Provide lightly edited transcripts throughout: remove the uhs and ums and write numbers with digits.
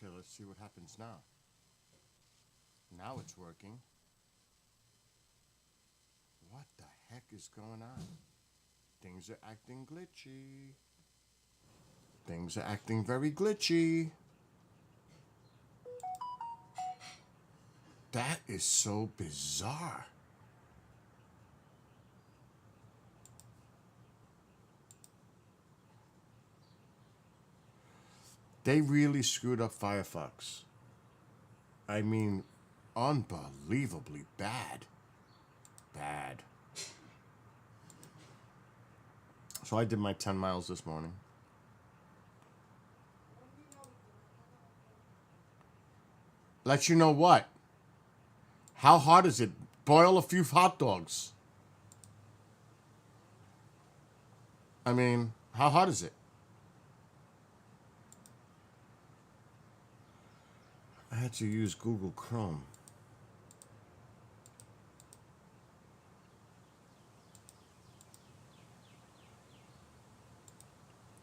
Okay, let's see what happens now. Now it's working. What the heck is going on? Things are acting glitchy. Things are acting very glitchy. That is so bizarre. They really screwed up Firefox. I mean, unbelievably bad. Bad. So I did my 10 miles this morning. Let you know what? How hard is it? Boil a few hot dogs. I mean, how hard is it? I had to use Google Chrome.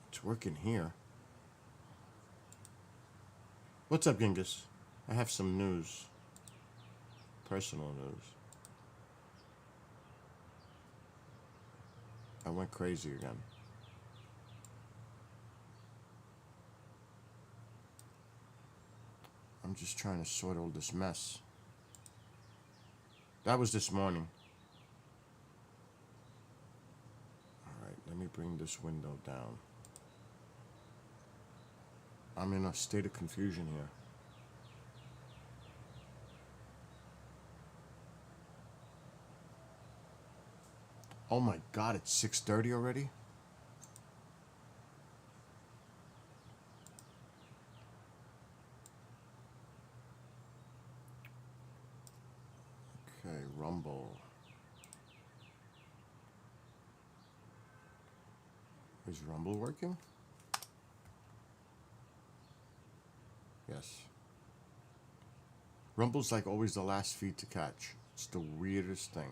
It's working here. What's up, Genghis? I have some news. Personal news. I went crazy again. I'm just trying to sort all this mess. That was this morning. Alright, let me bring this window down. I'm in a state of confusion here. Oh my god, it's 6:30 already? Okay, Rumble. Is Rumble working? Yes. Rumble's like always the last feed to catch. It's the weirdest thing.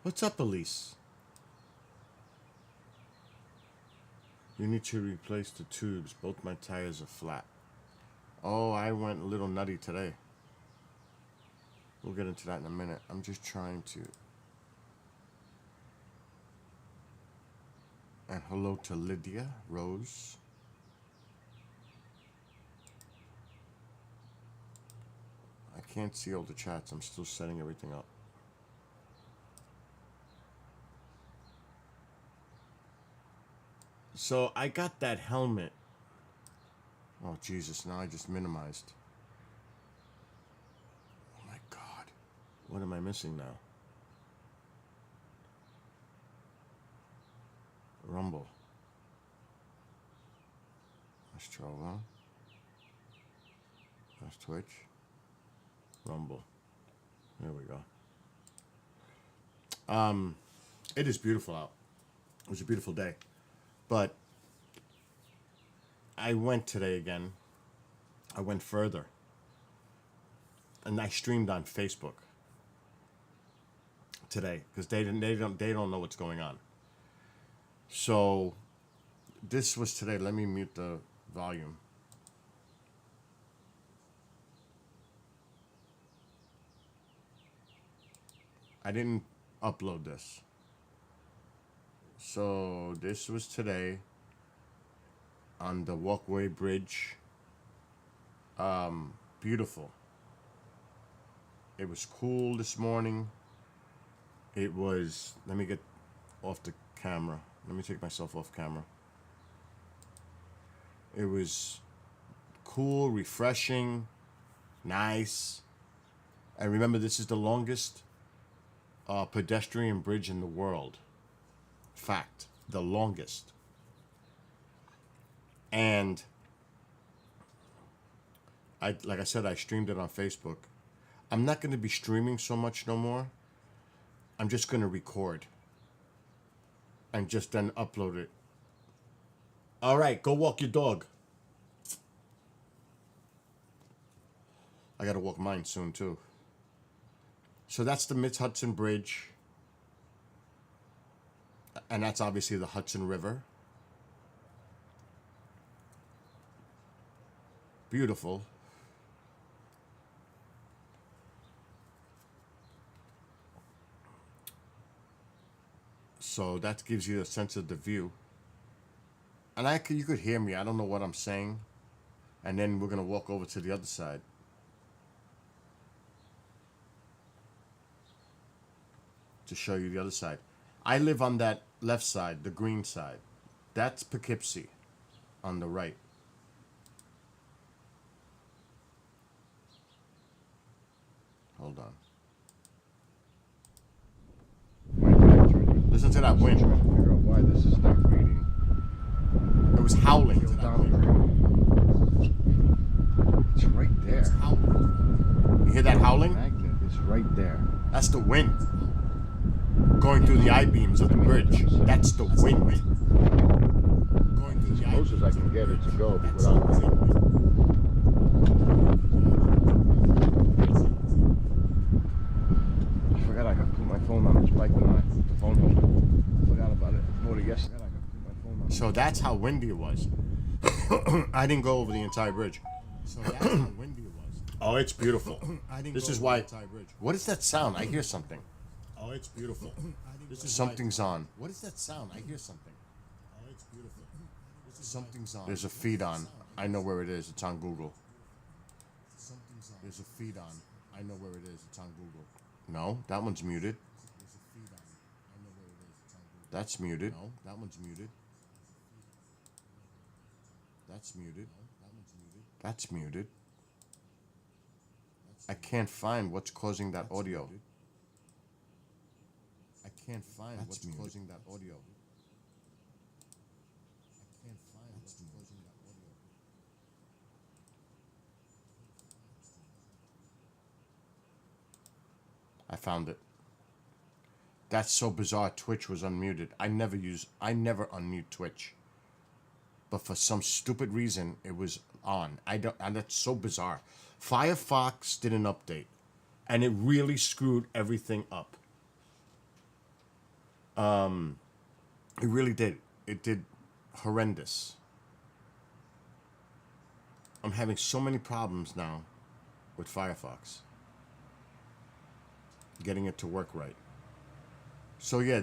What's up, Elise? You need to replace the tubes. Both my tires are flat. Oh, I went a little nutty today. We'll get into that in a minute. I'm just trying to. And hello to Lydia Rose. I can't see all the chats. I'm still setting everything up. So I got that helmet. Oh, Jesus. Now I just minimized. Oh, my God. What am I missing now? Rumble. That's Trovo. That's Twitch. Rumble. There we go. It is beautiful out. It was a beautiful day. But I went today again. I went further. And I streamed on Facebook today because they don't know what's going on. So this was today. Let me mute the volume. I didn't upload this. So this was today on the walkway bridge. Beautiful. It was cool this morning. It was, let me get off the camera. Let me take myself off camera. It was cool, refreshing, nice. And remember, this is the longest pedestrian bridge in the world. Fact, the longest. And like I said, I streamed it on Facebook. I'm not going to be streaming so much no more. I'm just going to record and just then upload it. All right, go walk your dog. I gotta walk mine soon too. So that's the Miss Hudson Bridge. And that's obviously the Hudson River. Beautiful. So that gives you a sense of the view. And you could hear me. I don't know what I'm saying. And then we're going to walk over to the other side. To show you the other side. I live on that left side, the green side. That's Poughkeepsie on the right. Hold on. Listen to that wind. I'm trying to figure out why this is not reading. It was howling. It's right there. You hear that howling? The magnet is right there. That's the wind. Going through the I-beams of the bridge. That's the wind. Going through As the close as I can get it to go That's without the wind. I forgot I could put my phone on its bike when the phone home. Forgot about it. Voted yes. I forgot I could put my phone on. So that's how windy it was. I didn't go over the entire bridge. So that's how windy it was. Oh, it's beautiful. This is why. What is that sound? I hear something. Oh, it's beautiful. Something's on. What is that sound? I hear something. Oh, it's beautiful. Something's on. There's a feed on. I know where it is. It's on Google. There's a feed on. I know where it is. It's on Google. No, that one's muted. That's muted. No, that one's muted. That's muted. That's muted. I can't find what's causing that audio. I can't find what's causing that audio. I can't find what's causing that audio. I found it. That's so bizarre. Twitch was unmuted. I never unmute Twitch. But for some stupid reason, it was on. And that's so bizarre. Firefox did an update, and it really screwed everything up. It really did. It did horrendous. I'm having so many problems now with Firefox. Getting it to work right. So yeah,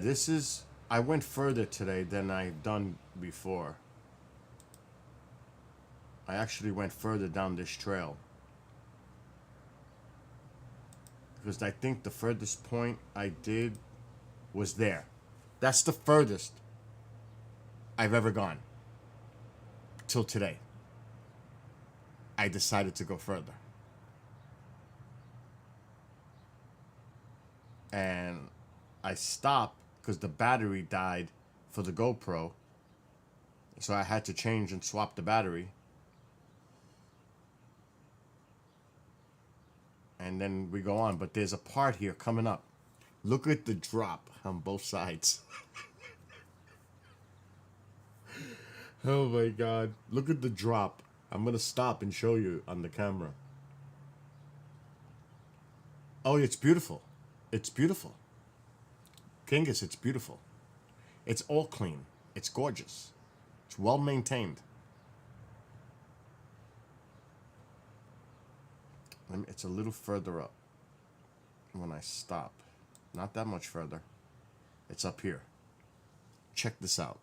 I went further today than I've done before. I actually went further down this trail. Because I think the furthest point I did was there. That's the furthest I've ever gone. Till today. I decided to go further. And I stopped because the battery died for the GoPro. So I had to change and swap the battery. And then we go on. But there's a part here coming up. Look at the drop on both sides. Oh my God. Look at the drop. I'm going to stop and show you on the camera. Oh, it's beautiful. It's beautiful. Kingus, it's beautiful. It's all clean. It's gorgeous. It's well maintained. It's a little further up when I stop. Not that much further. It's up here. Check this out.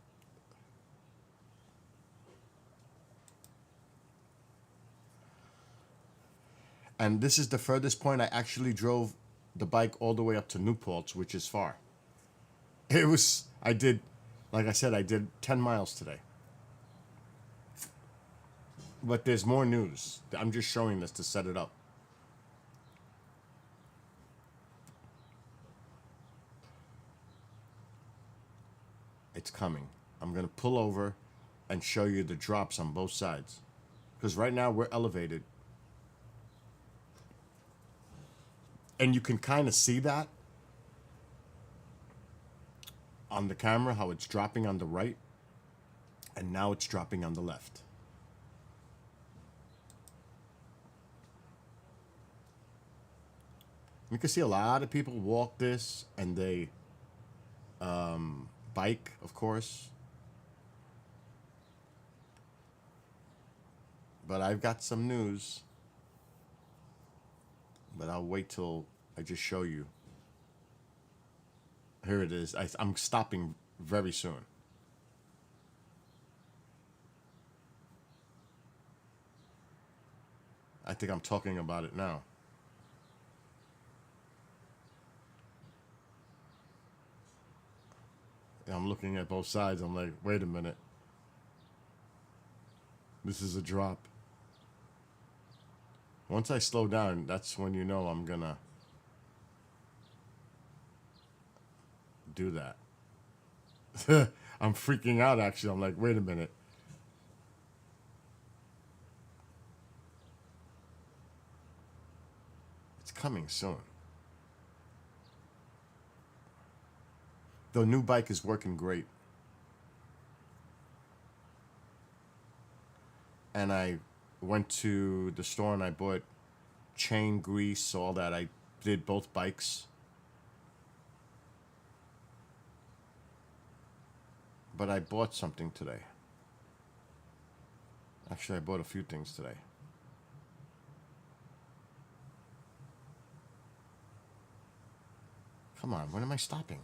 And this is the furthest point. I actually drove the bike all the way up to Newport's, which is far. Like I said, I did 10 miles today. But there's more news. I'm just showing this to set it up. It's coming. I'm going to pull over and show you the drops on both sides. Because right now we're elevated. And you can kind of see that on the camera, how it's dropping on the right. And now it's dropping on the left. You can see a lot of people walk this and they bike, of course. But I've got some news. But I'll wait till I just show you. Here it is. I'm stopping very soon. I think I'm talking about it now. I'm looking at both sides. I'm like, wait a minute. This is a drop. Once I slow down, that's when you know I'm gonna do that. I'm freaking out actually. I'm like, wait a minute. It's coming soon. The new bike is working great. And I went to the store and I bought chain grease, all that. I did both bikes. But I bought something today. Actually, I bought a few things today. Come on, when am I stopping?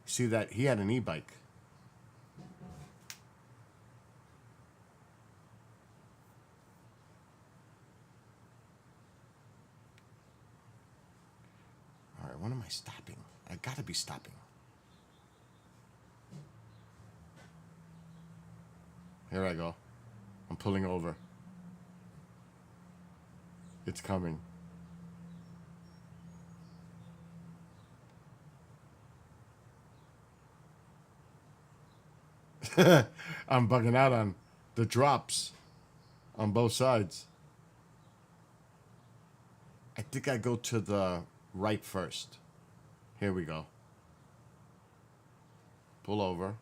See that? He had an e-bike. All right, when am I stopping? I gotta be stopping. Here I go. I'm pulling over. It's coming. I'm bugging out on the drops on both sides. I think I go to the right first. Here we go. Pull over.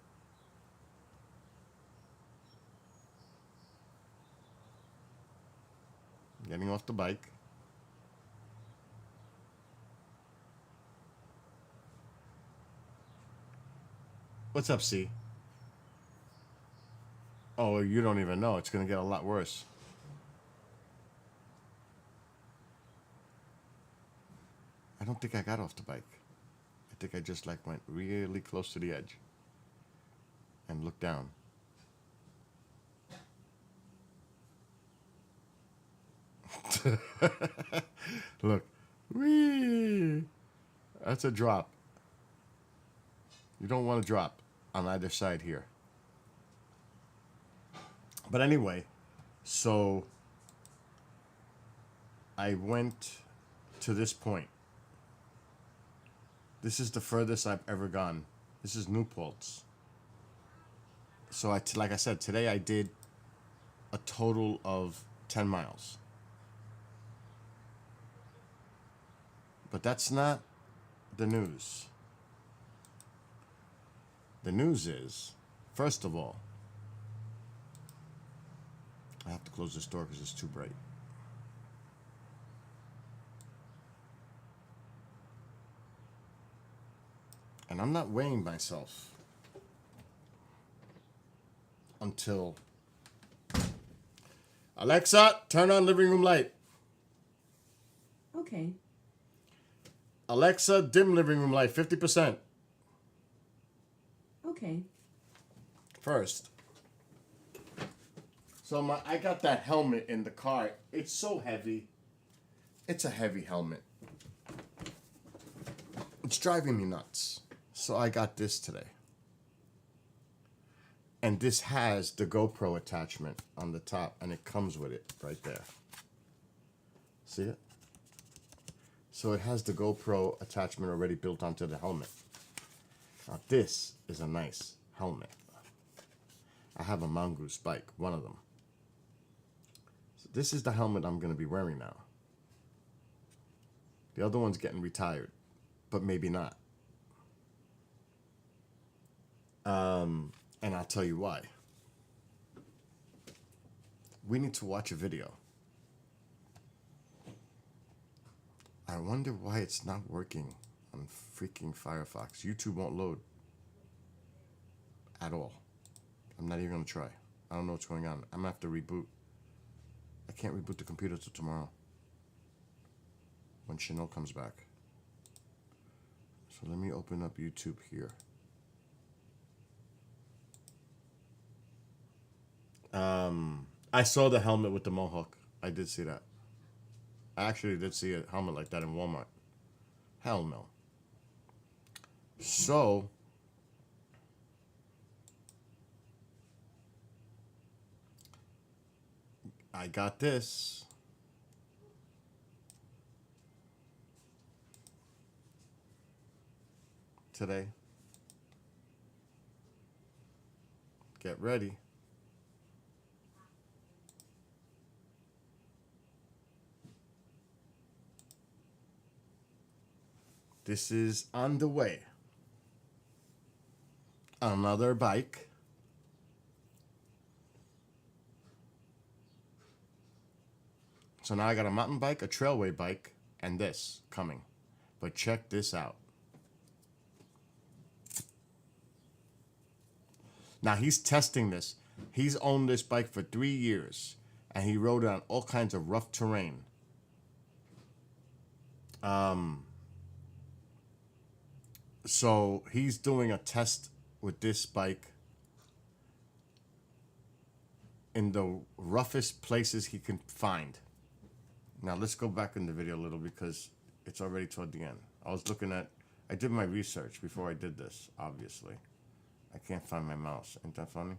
Getting off the bike. What's up, C? Oh, you don't even know. It's going to get a lot worse. I don't think I got off the bike. I think I just like went really close to the edge and looked down. Look. Whee! That's a drop. You don't want to drop on either side here. But anyway, so I went to this point. This is the furthest I've ever gone. This is New Paltz. So like I said, today I did a total of 10 miles. But that's not the news. The news is, first of all, I have to close this door because it's too bright. And I'm not weighing myself until... Alexa, turn on living room light. Okay. Alexa, dim living room light, 50%. Okay. First. So I got that helmet in the car. It's so heavy. It's a heavy helmet. It's driving me nuts. So I got this today. And this has the GoPro attachment on the top, and it comes with it right there. See it? So it has the GoPro attachment already built onto the helmet. Now this is a nice helmet. I have a Mongoose bike, one of them. So this is the helmet I'm going to be wearing now. The other one's getting retired, but maybe not. And I'll tell you why. We need to watch a video. I wonder why it's not working on freaking Firefox. YouTube won't load at all. I'm not even gonna try. I don't know what's going on. I'm gonna have to reboot. I can't reboot the computer till tomorrow when Chanel comes back. So let me open up YouTube here. I saw the helmet with the mohawk. I did see that. I actually did see a helmet like that in Walmart. Hell no. So I got this. Today. Get ready. This is on the way. Another bike. So now I got a mountain bike, a trailway bike, and this coming. But check this out. Now he's testing this. He's owned this bike for 3 years, and he rode it on all kinds of rough terrain. So he's doing a test with this bike in the roughest places he can find. Now let's go back in the video a little because it's already toward the end. I did my research before I did this, obviously. I can't find my mouse. Ain't that funny?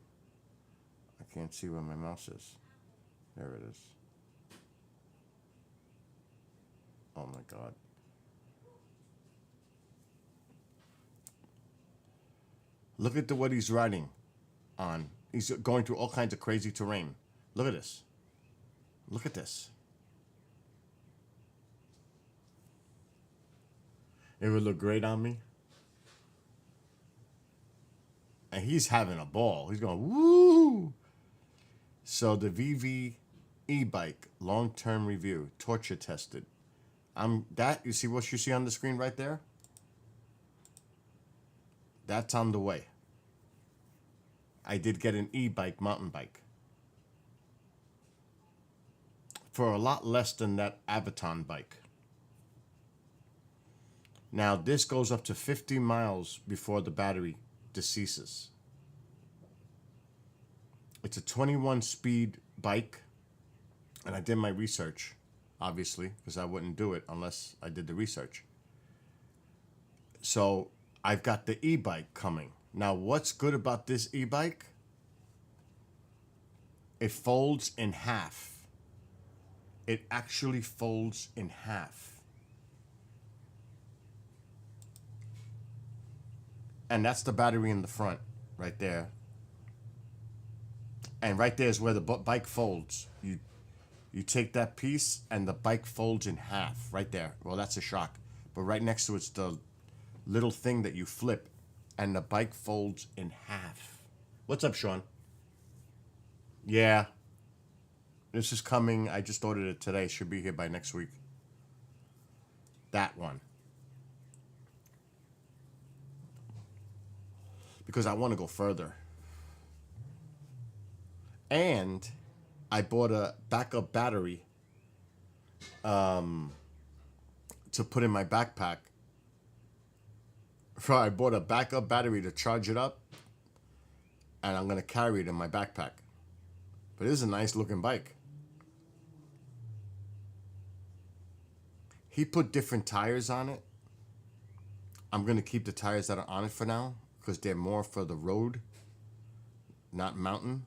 I can't see where my mouse is. There it is. Oh my God. Look at what he's riding on. He's going through all kinds of crazy terrain. Look at this. Look at this. It would look great on me. And he's having a ball. He's going, woo! So the VV e-bike long-term review, torture tested. You see what you see on the screen right there? That's on the way. I did get an e-bike, mountain bike. For a lot less than that Abaton bike. Now this goes up to 50 miles before the battery deceases. It's a 21 speed bike. And I did my research, obviously, because I wouldn't do it unless I did the research. So I've got the e-bike coming. Now, what's good about this e-bike? It folds in half. It actually folds in half. And that's the battery in the front, right there. And right there is where the bike folds. You take that piece and the bike folds in half, right there. Well, that's a shock. But right next to it's the little thing that you flip, and the bike folds in half. What's up, Sean? Yeah. This is coming. I just ordered it today. Should be here by next week. That one. Because I want to go further. And I bought a backup battery to put in my backpack. I bought a backup battery to charge it up, and I'm going to carry it in my backpack. But it is a nice looking bike. He put different tires on it. I'm going to keep the tires that are on it for now because they're more for the road, not mountain.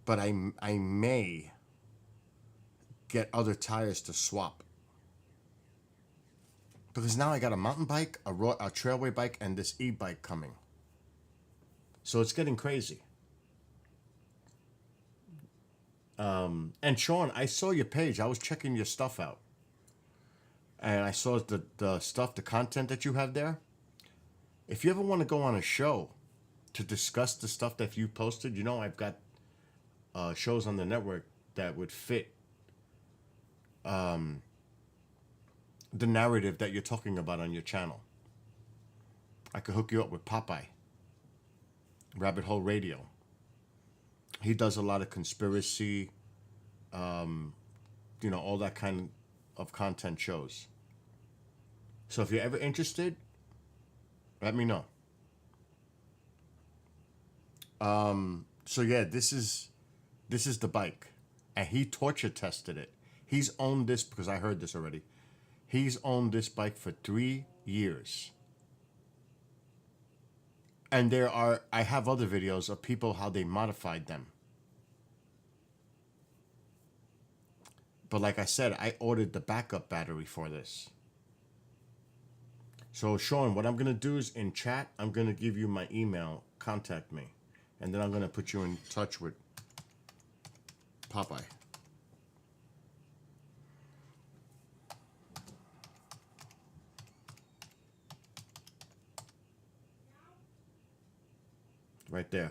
But I may get other tires to swap. Because now I got a mountain bike, a trailway bike, and this e-bike coming. So it's getting crazy. And Sean, I saw your page. I was checking your stuff out. And I saw the stuff, the content that you have there. If you ever want to go on a show to discuss the stuff that you posted, you know I've got shows on the network that would fit the narrative that you're talking about on your channel. I could hook you up with Popeye, Rabbit Hole Radio. He does a lot of conspiracy, all that kind of content shows. So if you're ever interested, let me know. So yeah, this is the bike, and he torture tested it. He's owned this, because I heard this already. He's owned this bike for 3 years. And I have other videos of people how they modified them. But like I said, I ordered the backup battery for this. So Sean, what I'm going to do is in chat, I'm going to give you my email, contact me. And then I'm going to put you in touch with Popeye. Right there.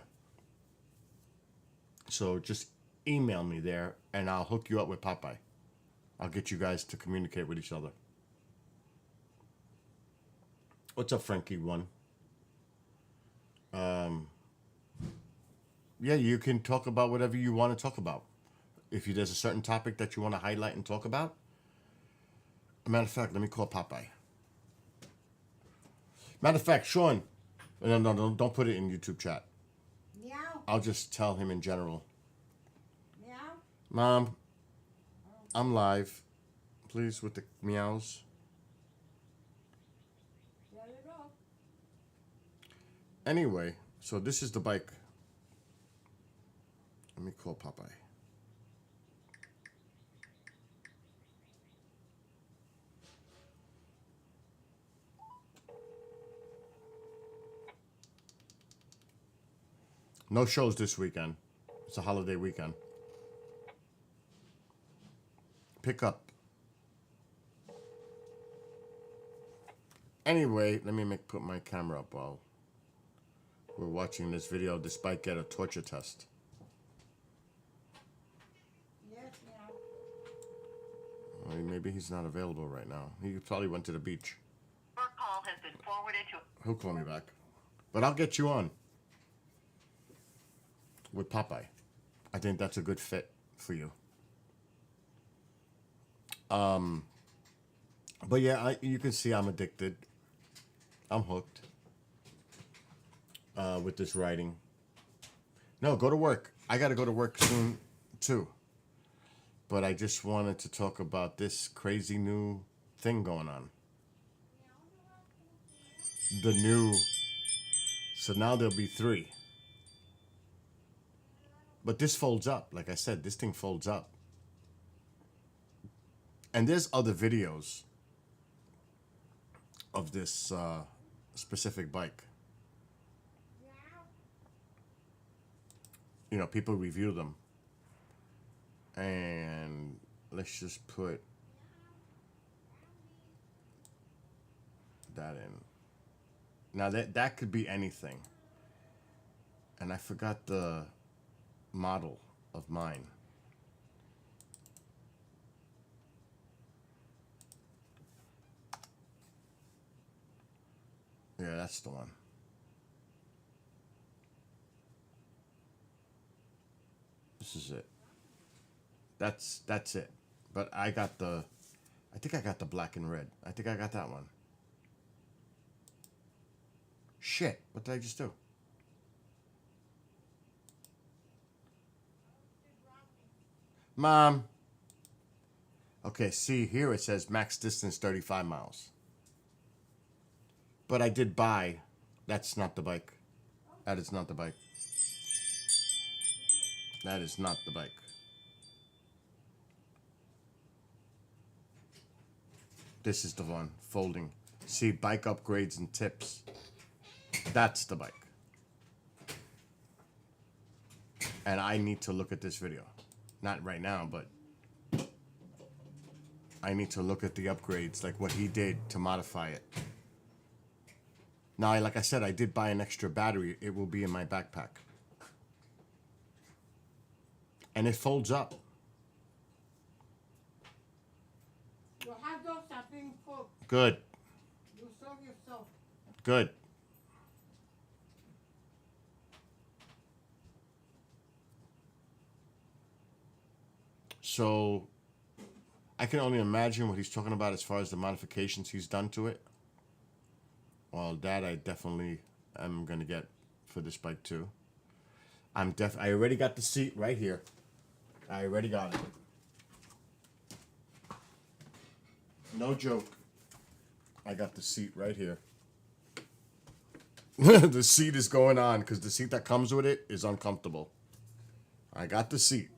So just email me there and I'll hook you up with Popeye. I'll get you guys to communicate with each other. What's up, Frankie One? Yeah, you can talk about whatever you want to talk about. If there's a certain topic that you want to highlight and talk about. Matter of fact, let me call Popeye. Matter of fact, Sean, no, don't put it in YouTube chat. Meow. I'll just tell him in general. Meow. Mom, I'm live. Please, with the meows. There you go. Anyway, so this is the bike. Let me call Popeye. No shows this weekend. It's a holiday weekend. Pick up. Anyway, let me put my camera up while we're watching this video. This bike get a torture test. Yes, meow. Well, maybe he's not available right now. He probably went to the beach. Your call has been forwarded to. He'll call me back. But I'll get you on with Popeye. I think that's a good fit for you. But yeah, you can see I'm addicted. I'm hooked with this writing. No, go to work. I got to go to work soon too. But I just wanted to talk about this crazy new thing going on. The new. So now there'll be 3. But this folds up. Like I said, this thing folds up. And there's other videos of this specific bike. People review them. And let's just put that in. Now that could be anything. And I forgot the model of mine. Yeah, that's the one. This is it. That's it. But I think I got the black and red. I think I got that one. Shit, what did I just do? Mom. Okay, see here it says max distance 35 miles. But I did buy. That's not the bike. That is not the bike. That is not the bike. This is the one. Folding. See, bike upgrades and tips. That's the bike. And I need to look at this video. Not right now, but I need to look at the upgrades, like what he did to modify it. Now, like I said, I did buy an extra battery. It will be in my backpack. And it folds up. Your hot dogs are being cooked. Good. You serve yourself. Good. So I can only imagine what he's talking about as far as the modifications he's done to it. Well, that I definitely am gonna get for this bike too. I already got the seat right here. I already got it. No joke. I got the seat right here. The seat is going on because the seat that comes with it is uncomfortable. I got the seat.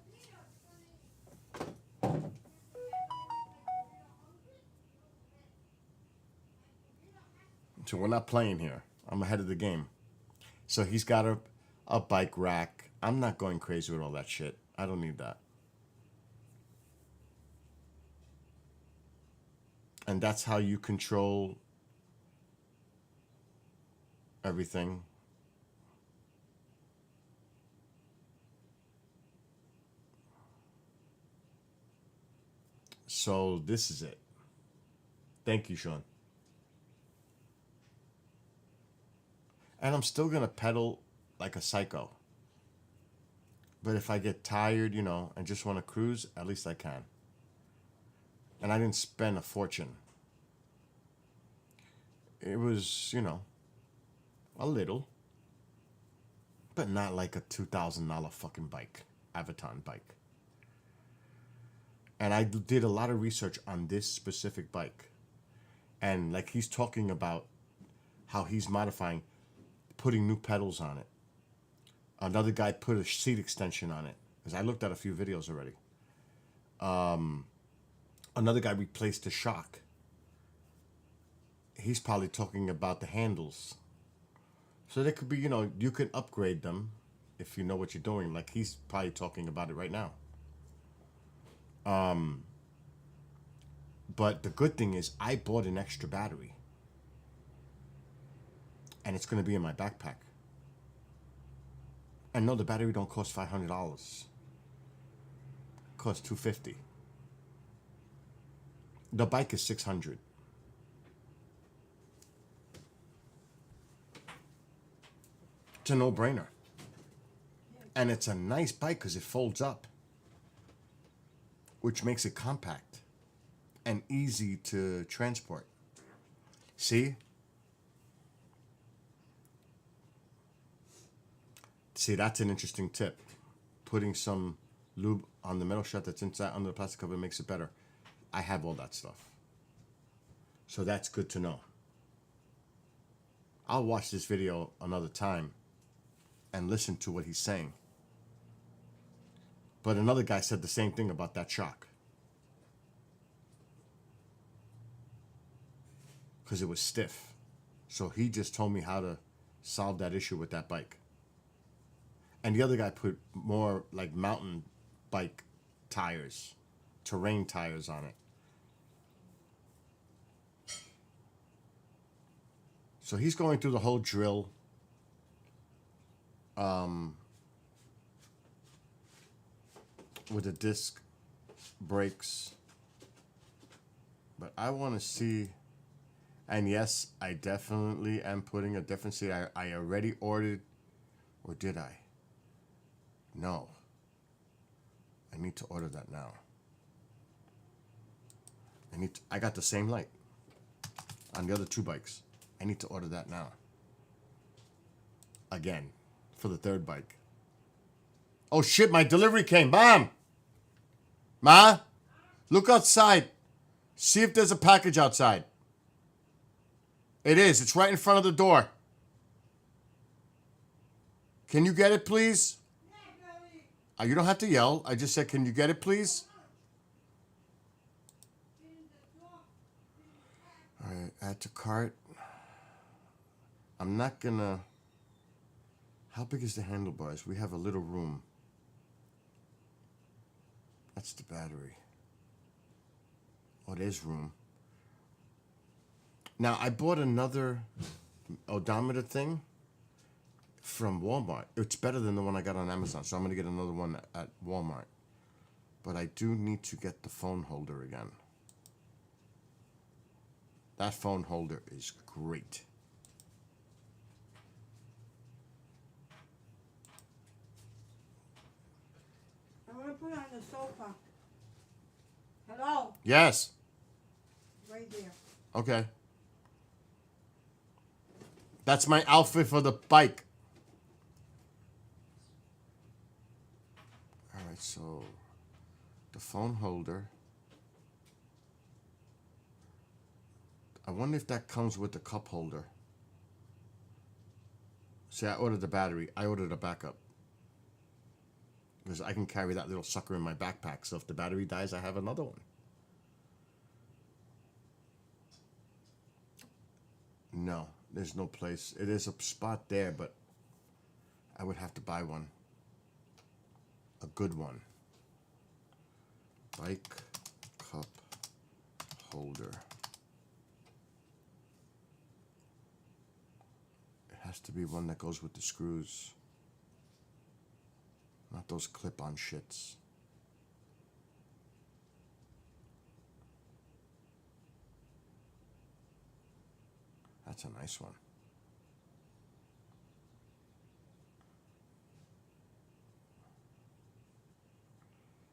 So we're not playing here. I'm ahead of the game. So he's got a bike rack. I'm not going crazy with all that shit. I don't need that. And that's how you control everything. So this is it. Thank you, Sean. And I'm still going to pedal like a psycho. But if I get tired, you know, and just want to cruise, at least I can. And I didn't spend a fortune. It was, you know, a little. But not like a $2,000 fucking bike. Aviton bike. And I did a lot of research on this specific bike. And like he's talking about how he's modifying, putting new pedals on it. Another guy put a seat extension on it. Because I looked at a few videos already. Another guy replaced the shock. He's probably talking about the handles. So there could be, you know, you can upgrade them if you know what you're doing. Like he's probably talking about it right now. But the good thing is I bought an extra battery. And it's going to be in my backpack. And no, the battery don't cost $500. It costs $250. The bike is $600. It's a no-brainer. And it's a nice bike because it folds up, which makes it compact and easy to transport. See? See, that's an interesting tip. Putting some lube on the metal strap that's inside under the plastic cover makes it better. I have all that stuff. So that's good to know. I'll watch this video another time and listen to what he's saying. But another guy said the same thing about that shock. Because it was stiff. So he just told me how to solve that issue with that bike. And the other guy put more like mountain bike tires, terrain tires on it. So he's going through the whole drill. With the disc brakes. But I want to see. And yes, I definitely am putting a different seat. I already ordered. Or did I? No. I need to order that now. I got the same light on the other two bikes. I need to order that now. Again, for the third bike. Oh shit, my delivery came. Mom! Ma? Look outside. See if there's a package outside. It is. It's right in front of the door. Can you get it, please? You don't have to yell. I just said, can you get it, please? All right, add to cart. I'm not gonna... How big is the handlebars? We have a little room. That's the battery. Oh, there's room. Now, I bought another odometer thing from Walmart. It's better than the one I got on Amazon, so I'm going to get another one at Walmart. But I do need to get the phone holder again. That phone holder is great. I want to put it on the sofa. Hello? Yes. Right there. Okay. That's my outfit for the bike. All right, so the phone holder. I wonder if that comes with the cup holder. See, I ordered the battery. I ordered a backup. Because I can carry that little sucker in my backpack. So if the battery dies, I have another one. No, there's no place. It is a spot there, but I would have to buy one. A good one. Bike cup holder. It has to be one that goes with the screws. Not those clip-on shits. That's a nice one.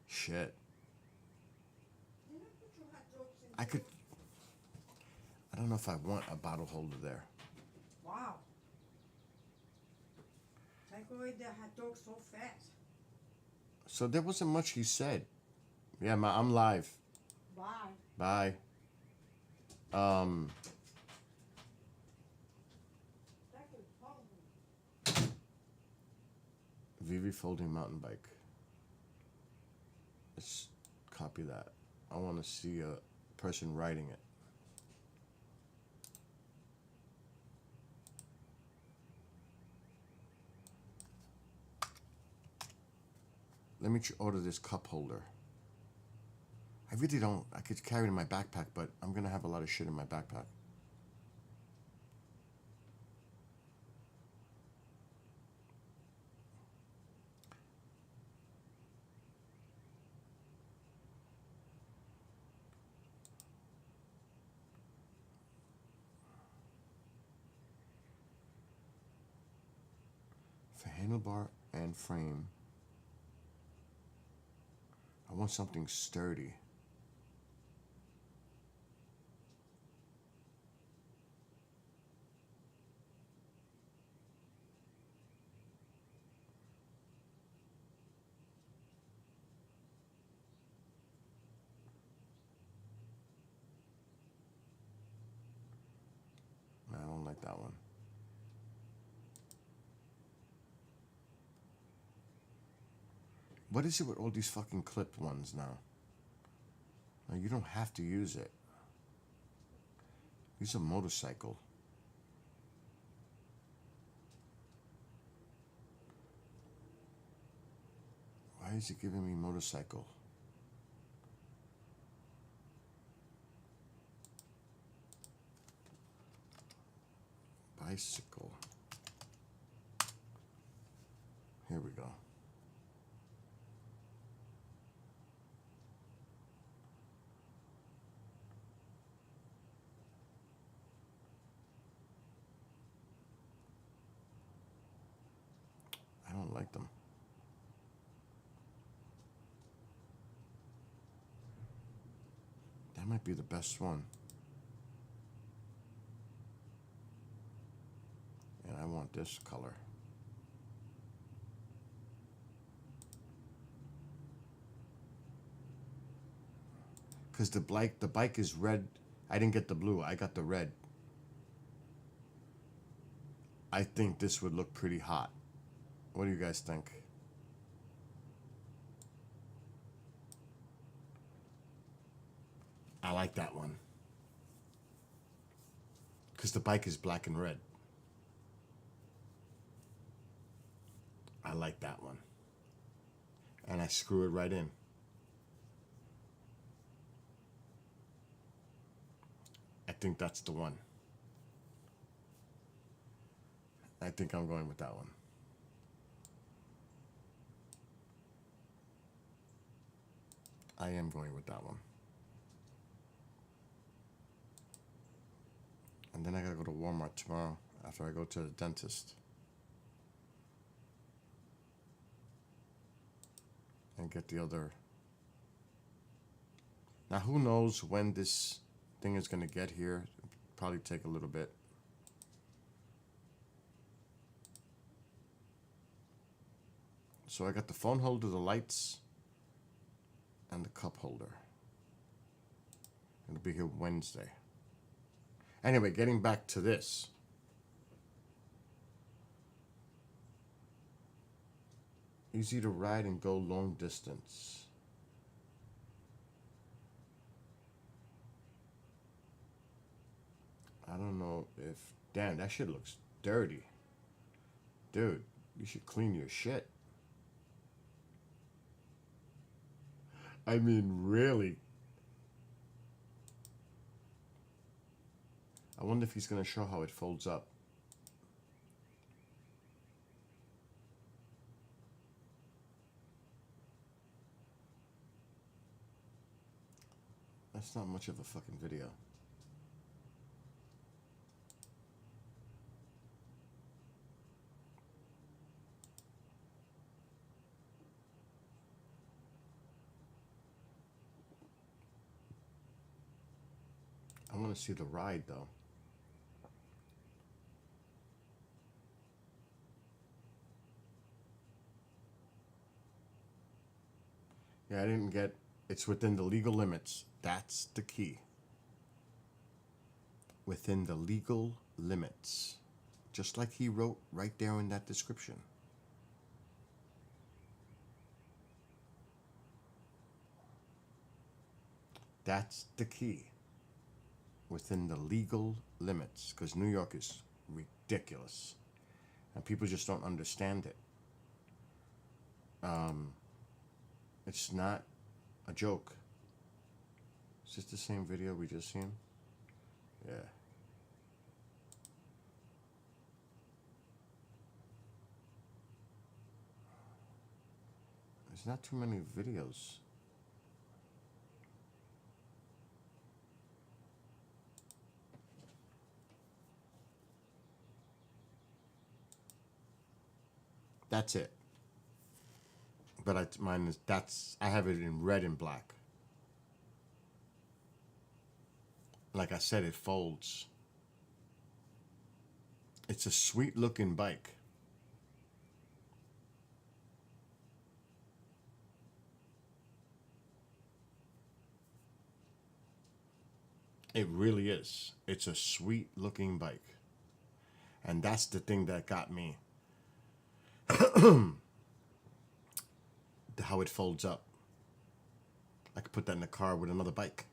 Shit. I could. I don't know if I want a bottle holder there. Wow. Microwave the hot dog so fast. So there wasn't much he said. Yeah, I'm live. Bye. Bye. That is hungry. Vivi folding mountain bike. Let's copy that. I want to see a person riding it. Let me order this cup holder. I really don't. I could carry it in my backpack, but I'm gonna have a lot of shit in my backpack. For handlebar and frame, I want something sturdy. I don't like that one. What is it with all these fucking clipped ones now? No, you don't have to use it. Use a motorcycle. Why is it giving me motorcycle? Bicycle. Here we go. I don't like them. That might be the best one. And I want this color. Because the bike is red. I didn't get the blue. I got the red. I think this would look pretty hot. What do you guys think? I like that one. Because the bike is black and red. I like that one. And I screw it right in. I think that's the one. I think I'm going with that one. I am going with that one. And then I gotta go to Walmart tomorrow after I go to the dentist. And get the other. Now, who knows when this thing is gonna get here? It'll probably take a little bit. So I got the phone holder, the lights, and the cup holder. It'll be here Wednesday. Anyway, getting back to this. Easy to ride and go long distance. I don't know if... Damn, that shit looks dirty. Dude, you should clean your shit. I mean, really. I wonder if he's going to show how it folds up. That's not much of a fucking video. I want to see the ride, though. Yeah, I didn't get... It's within the legal limits. That's the key. Within the legal limits. Just like he wrote right there in that description. That's the key. Within the legal limits. Because New York is ridiculous. And people just don't understand it. It's not a joke. Is this the same video we just seen? Yeah. There's not too many videos. That's it. But mine is, I have it in red and black. Like I said, it folds. It's a sweet looking bike. It really is. It's a sweet looking bike. And that's the thing that got me. How it folds up. I could put that in the car with another bike.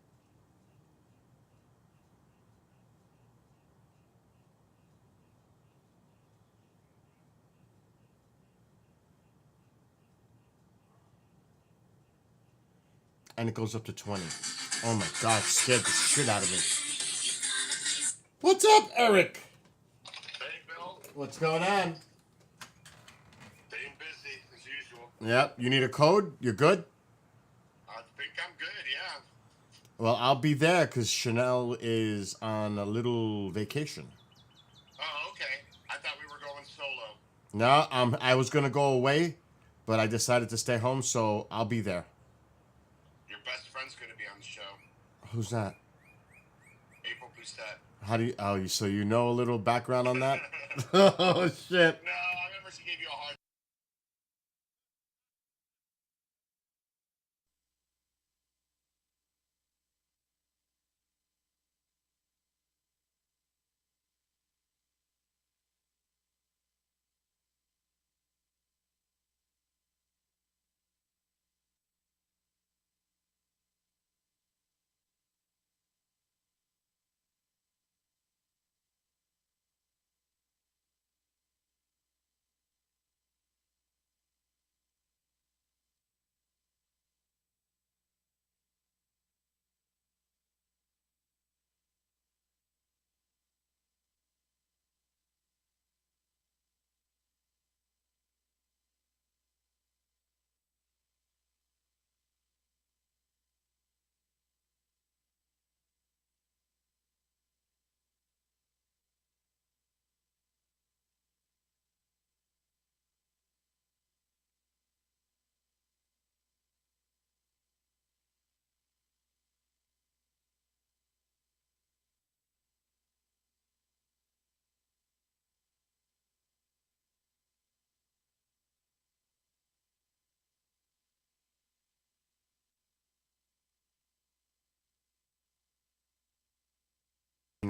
And it goes up to 20. Oh my God, scared the shit out of me. What's up, Eric? Hey, Bill. What's going on? Staying busy as usual. Yep, you need a code? You're good? I think I'm good, yeah. Well, I'll be there because Chanel is on a little vacation. Oh, okay. I thought we were going solo. No, I was gonna go away, but I decided to stay home, so I'll be there. Your best friend's going to be on the show. Who's that? April Bousset. How do you? Oh, so you know a little background on that? Oh shit! No, I remember she gave you a hard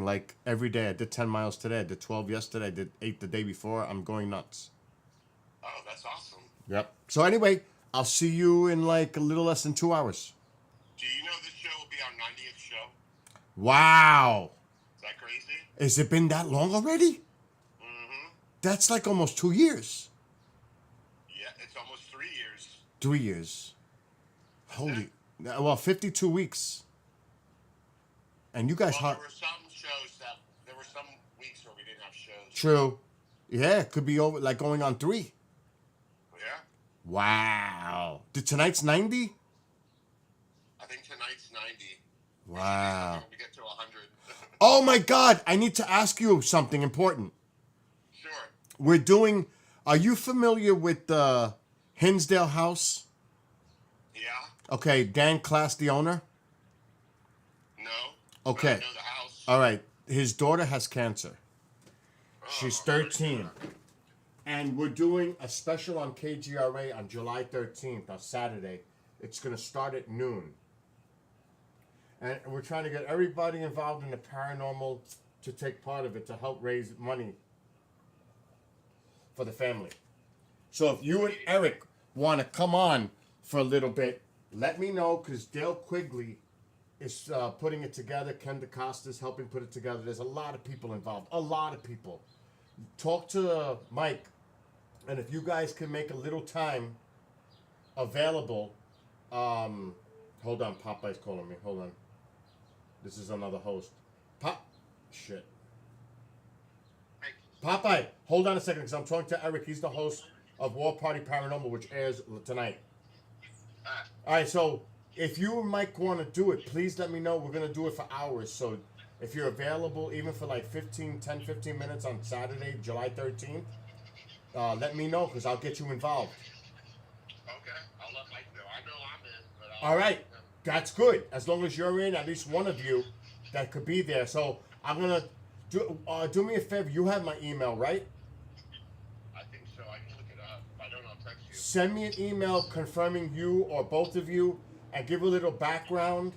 like every day. I did 10 miles today. I did 12 yesterday. I did 8 the day before. I'm going nuts. Oh, that's awesome. Yep. So anyway, I'll see you in like a little less than 2 hours. Do you know this show will be our 90th show? Wow. Is that crazy? Has it been that long already? Mm-hmm. That's like almost 2 years. Yeah, it's almost 3 years. 3 years. Holy. Well, 52 weeks. And you guys Well, hot. there were some shows that there were some weeks where we didn't have shows. True. Yeah, it could be over like going on 3. Yeah, Wow. Did tonight's 90? I think tonight's 90. Wow. We get to 100. Oh my God. I need to ask you something important. Sure. We're doing. Are you familiar with the Hinsdale House? Yeah. Okay, Dan Class, the owner. No. Okay. But I know the house. All right. His daughter has cancer. She's Oh, 13. And we're doing a special on KGRA on July 13th, on Saturday. It's going to start at noon. And we're trying to get everybody involved in the paranormal to take part of it to help raise money for the family. So if you and Eric want to come on for a little bit, let me know, because Dale Quigley is putting it together. Ken DeCosta's helping put it together. There's a lot of people involved. A lot of people. Talk to Mike, and if you guys can make a little time available, hold on, Popeye's calling me. Hold on. This is another host. Shit. Popeye, hold on a second, because I'm talking to Eric. He's the host of War Party Paranormal, which airs tonight. All right, so if you and Mike want to do it, please let me know. We're going to do it for hours. So if you're available, even for like 15 minutes on Saturday, July 13th, let me know, because I'll get you involved. Okay. I'll let Mike know. I know I'm in. But All right. That's good. As long as you're in, at least one of you that could be there. So I'm going to do me a favor. You have my email, right? I think so. I can look it up. If I don't, I'll text you. Send me an email confirming you or both of you, and give a little background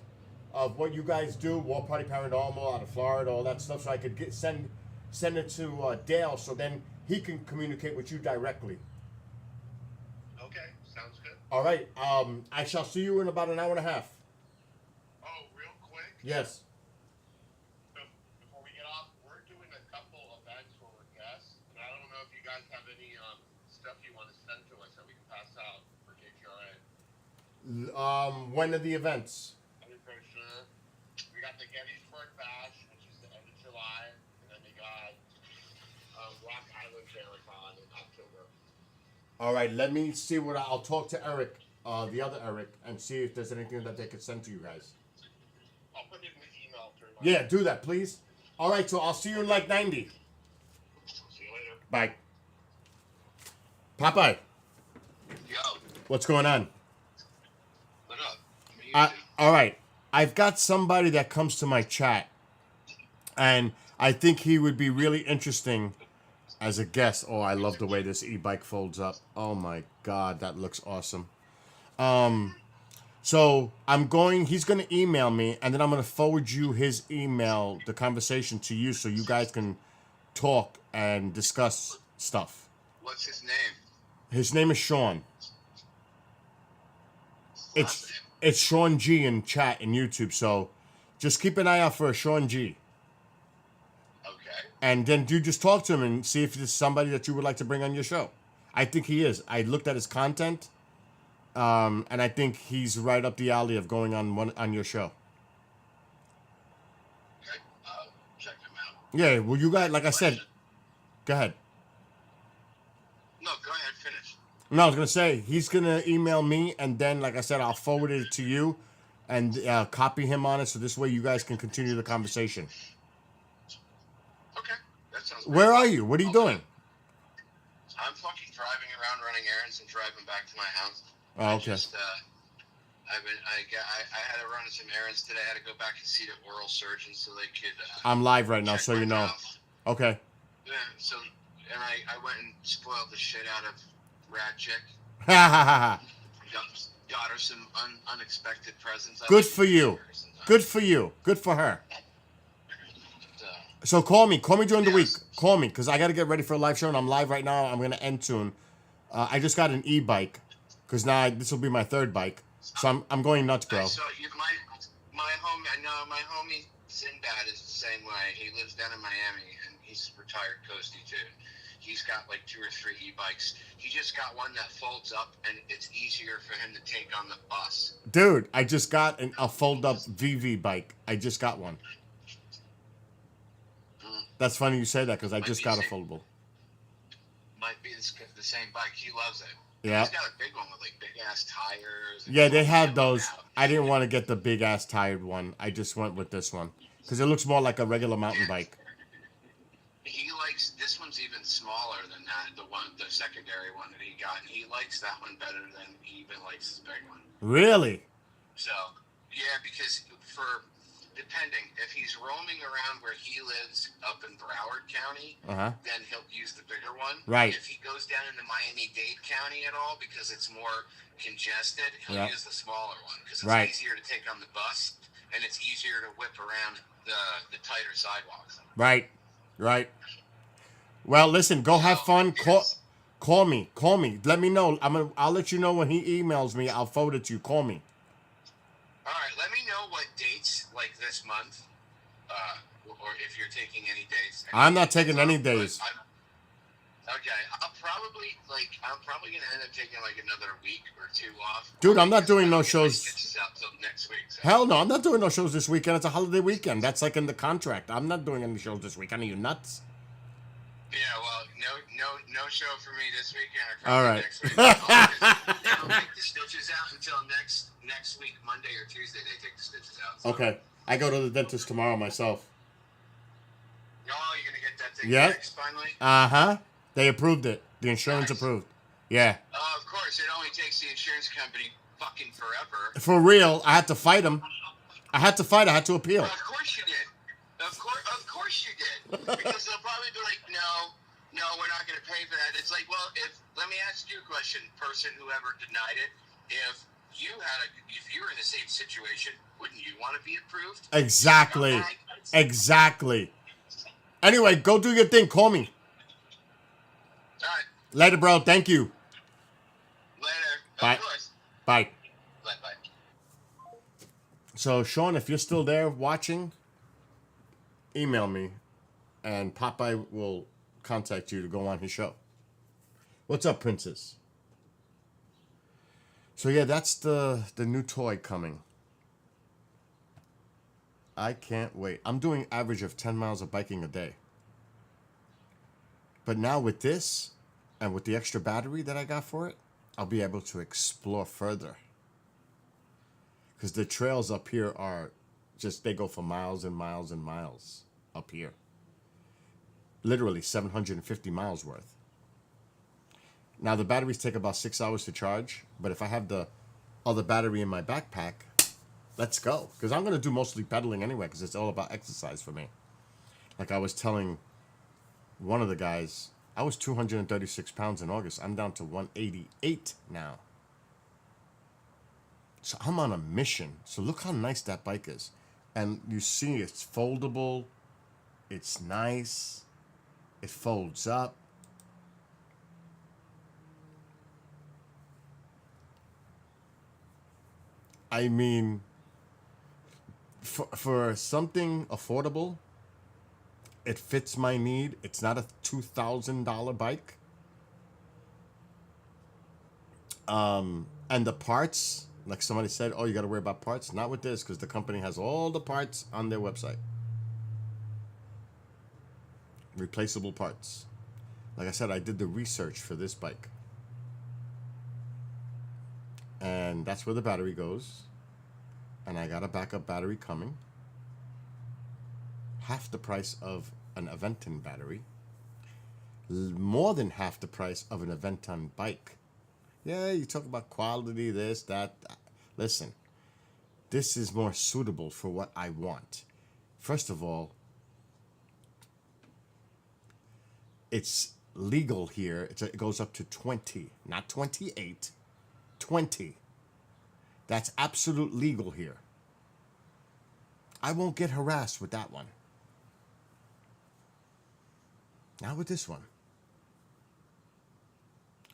of what you guys do, War Party Paranormal out of Florida, all that stuff, so I could send it to Dale, so then he can communicate with you directly. Okay. Sounds good. All right. I shall see you in about an hour and a half. Oh, real quick. Yes. Before we get off, we're doing a couple events where we're guests, and I don't know if you guys have any stuff you want to send to us that we can pass out for KGRA. When are the events? I'm pretty sure. We got the Gettysburg Bash, which is the end of July, and then we got Rock Island Marathon in October. All right. Let me see what I'll talk to Eric, the other Eric, and see if there's anything that they could send to you guys. I'll put it in the email through. Yeah, do that, please. All right. So I'll see you in like 90. See you later. Bye. Popeye, Yo, what's going on? what up? All right. I've got somebody that comes to my chat, and I think he would be really interesting as a guest. Oh, I love the way this e-bike folds up. Oh my God, that looks awesome. So he's going to email me, and then I'm going to forward you his email, the conversation to you, so you guys can talk and discuss stuff. What's his name? His name is Sean. It's Sean G in chat in YouTube, so just keep an eye out for a Sean G. Okay. And then you just talk to him and see if there's somebody that you would like to bring on your show. I think he is. I looked at his content, and I think he's right up the alley of going on your show. Okay. Check him out. Yeah, well, you guys, like I said, go ahead. No, go ahead. Finish. No, I was going to say, he's going to email me, and then, like I said, I'll forward it to you and copy him on it, so this way you guys can continue the conversation. Okay. That sounds good. Where are you? What are you doing? I'm fucking driving around running errands and driving back to my house. Oh, okay. I had to run some errands today. I had to go back and see the oral surgeon so they could. I'm live right now, check so my you know. mouth. Okay. Yeah. So, and I went and spoiled the shit out of Rat Chick. Ha ha ha ha. Got her some unexpected presents. I Good like for to you. give her sometimes. Good for you. Good for her. So, So call me during the week. Yes. Call me, because I got to get ready for a live show, and I'm live right now. I'm going to end soon. I just got an e-bike, because now this will be my third bike. So I'm going nuts, bro. I saw you, my homie. I know my homie Sinbad is the same way. He lives down in Miami, and he's retired coastie too. He's got like 2 or 3 e-bikes. He just got one that folds up, and it's easier for him to take on the bus. Dude, I just got a fold-up VV bike. I just got one. That's funny you say that, because I just got a foldable. Might be the same bike. He loves it. Yeah. He's got a big one with like big ass tires. and Yeah, they all had that those. out. I didn't want to get the big-ass tired one. I just went with this one, because it looks more like a regular mountain bike. He likes this one's even smaller than that. The secondary one that he got, and he likes that one better than he even likes his big one. Really? So, yeah, because depending, if he's roaming around where he lives up in Broward County, Uh-huh. then he'll use the bigger one. Right. If he goes down into Miami-Dade County at all, because it's more congested, he'll Yeah. use the smaller one, because it's Right. easier to take on the bus, and it's easier to whip around the tighter sidewalks. Right. Right. Well, listen, go have fun. Call me. Let me know. I'll let you know when he emails me. I'll forward it to you. Call me. All right, let me know what dates, like this month, or if you're taking any dates. I'm not taking any days. Okay, I'm probably gonna end up taking like another week or 2 off. Dude, I'm not Because doing I no don't get my shows. sketches out till next week. So. Hell no, I'm not doing no shows this weekend. It's a holiday weekend. That's like in the contract. I'm not doing any shows this weekend. Are you nuts? Yeah, well, no show for me this weekend. Or All probably right. Next week. They don't take the stitches out until next week, Monday or Tuesday. They take the stitches out. So. Okay. I go to the dentist tomorrow myself. Oh, you're gonna get that thing Yeah. fixed finally? Uh-huh. They approved it. The insurance Nice. approved. Yeah. Of course, it only takes the insurance company fucking forever. For real, I had to fight him. I had to appeal. Of course you did. Of course you did. Because they'll probably be like, no, we're not going to pay for that. It's like, well, let me ask you a question, person whoever denied it. If you were in the same situation, wouldn't you want to be approved? Exactly. Okay. Exactly. Anyway, go do your thing. Call me. All right. Later, bro. Thank you. Later. Bye. Of course. Bye. Bye. So, Sean, if you're still there watching, email me, and Popeye will contact you to go on his show. What's up, Princess? So, yeah, that's the new toy coming. I can't wait. I'm doing average of 10 miles of biking a day. But now with this, and with the extra battery that I got for it, I'll be able to explore further. Because the trails up here are just, they go for miles and miles and miles up here. Literally 750 miles worth. Now the batteries take about 6 hours to charge, but if I have the other battery in my backpack, let's go. Because I'm going to do mostly pedaling anyway, because it's all about exercise for me. Like I was telling one of the guys, I was 236 pounds in August. I'm down to 188 now. So I'm on a mission. So look how nice that bike is. And you see it's foldable. It's nice. It folds up. I mean, for something affordable, it fits my need. It's not a $2,000 bike. And the parts, like somebody said, oh, you got to worry about parts. Not with this, because the company has all the parts on their website. Replaceable parts. Like I said, I did the research for this bike. And that's where the battery goes. And I got a backup battery coming. Half the price of an Aventon battery. More than half the price of an Aventon bike. Yeah, you talk about quality, this, that. Listen, this is more suitable for what I want. First of all, it's legal here. It goes up to 20, not 28, 20. That's absolute legal here. I won't get harassed with that one. Not with this one.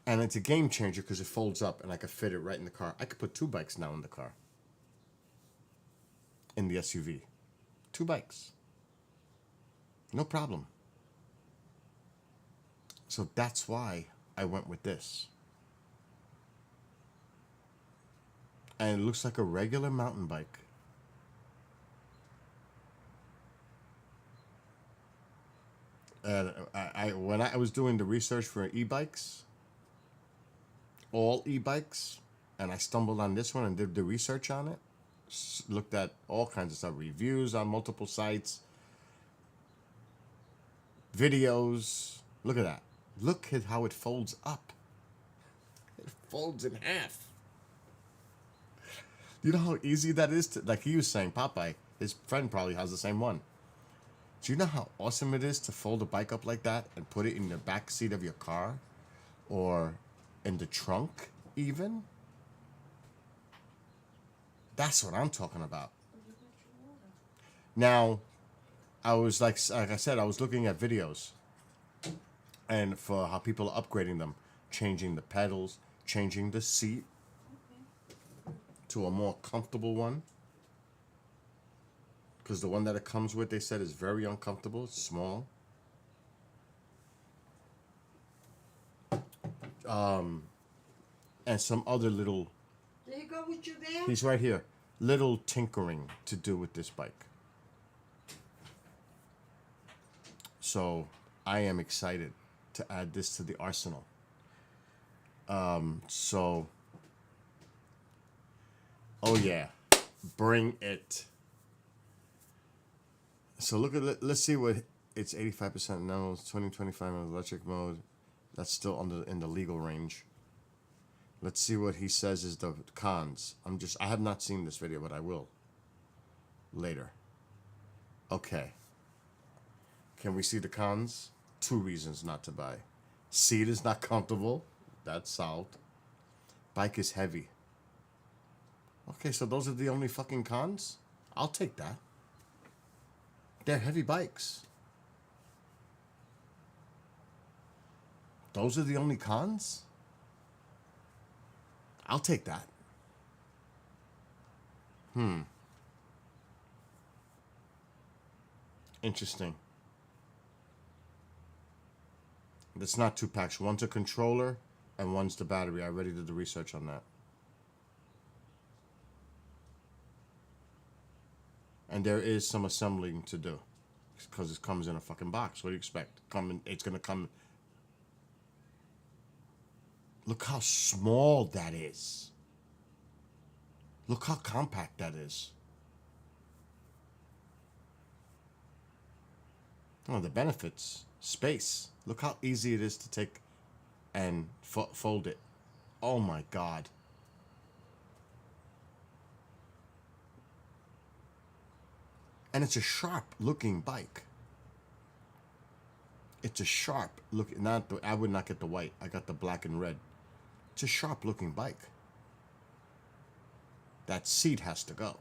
And it's a game changer because it folds up and I could fit it right in the car. I could put 2 bikes now in the car. In the SUV. 2 bikes. No problem. So that's why I went with this. And it looks like a regular mountain bike. And when I was doing the research for e-bikes, all e-bikes, and I stumbled on this one and did the research on it, looked at all kinds of stuff, reviews on multiple sites, videos. Look at that. Look at how it folds up. It folds in half. You know how easy that is to, like he was saying, Popeye, his friend probably has the same one. Do you know how awesome it is to fold a bike up like that and put it in the back seat of your car or in the trunk even? That's what I'm talking about. Now, I was like I said, I was looking at videos and for how people are upgrading them, changing the pedals, changing the seat to a more comfortable one. Because the one that it comes with, they said, is very uncomfortable. It's small. And some other little... There you go with you there? He's right here. Little tinkering to do with this bike. So, I am excited to add this to the arsenal. So... Oh, yeah. Bring it. So look at, let's see what, it's 85% now, it's 2025 in electric mode. That's still in the legal range. Let's see what he says is the cons. I have not seen this video, but I will later. Okay. Can we see the cons? 2 reasons not to buy. Seat is not comfortable. That's solved. Bike is heavy. Okay, so those are the only fucking cons? I'll take that. They're heavy bikes. Those are the only cons? I'll take that. Interesting. It's not 2 packs. One's a controller and one's the battery. I already did the research on that. And there is some assembling to do. Because it comes in a fucking box. What do you expect? It's going to come... Look how small that is. Look how compact that is. Oh, the benefits. Space. Look how easy it is to take and fold it. Oh my God. And it's a sharp looking bike. It's a sharp look. I would not get the white. I got the black and red. It's a sharp looking bike. That seat has to go.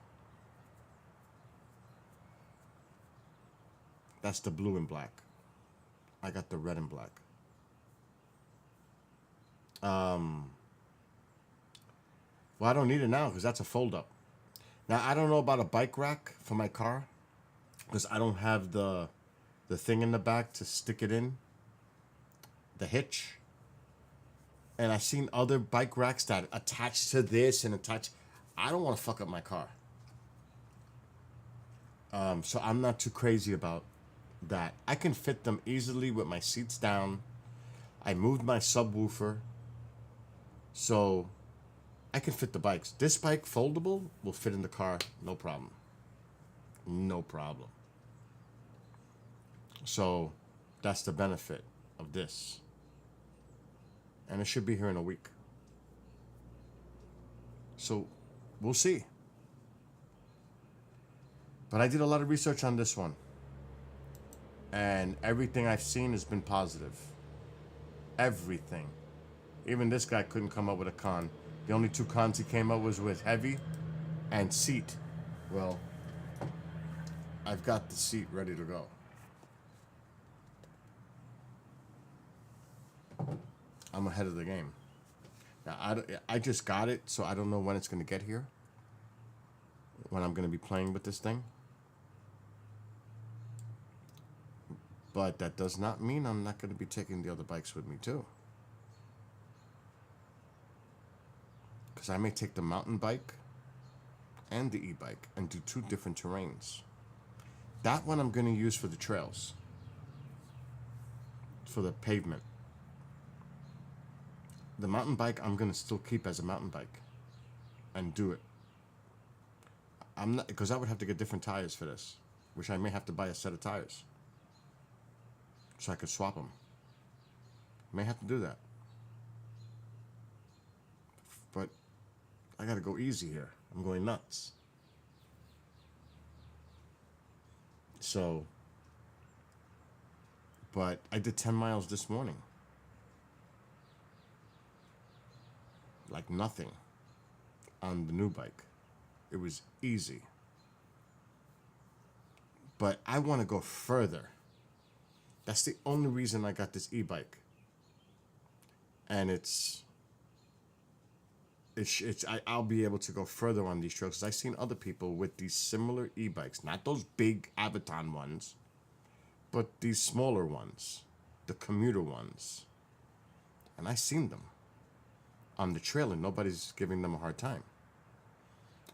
That's the blue and black. I got the red and black. Well, I don't need it now because that's a fold up. Now, I don't know about a bike rack for my car because I don't have the thing in the back to stick it in, the hitch. And I've seen other bike racks that attach to this and attach. I don't want to fuck up my car. So I'm not too crazy about that. I can fit them easily with my seats down. I moved my subwoofer. So I can fit the bikes. This bike, foldable, will fit in the car, no problem. No problem. So that's the benefit of this. And it should be here in a week. So we'll see. But I did a lot of research on this one. And everything I've seen has been positive. Everything. Even this guy couldn't come up with a con. The only 2 cons he came up with heavy and seat. Well, I've got the seat ready to go. I'm ahead of the game. Now, I just got it, so I don't know when it's going to get here. When I'm going to be playing with this thing. But that does not mean I'm not going to be taking the other bikes with me too. Because I may take the mountain bike and the e-bike and do 2 different terrains. That one I'm going to use for the trails. For the pavement. The mountain bike I'm going to still keep as a mountain bike. And do it. I'm not, because I would have to get different tires for this. Which I may have to buy a set of tires. So I could swap them. May have to do that. But I gotta go easy here. I'm going nuts. So, but I did 10 miles this morning. Like nothing on the new bike. It was easy. But I want to go further. That's the only reason I got this e-bike. And I'll be able to go further on these trails. 'Cause I've seen other people with these similar e-bikes. Not those big Abaton ones. But these smaller ones. The commuter ones. And I've seen them. On the trail and nobody's giving them a hard time.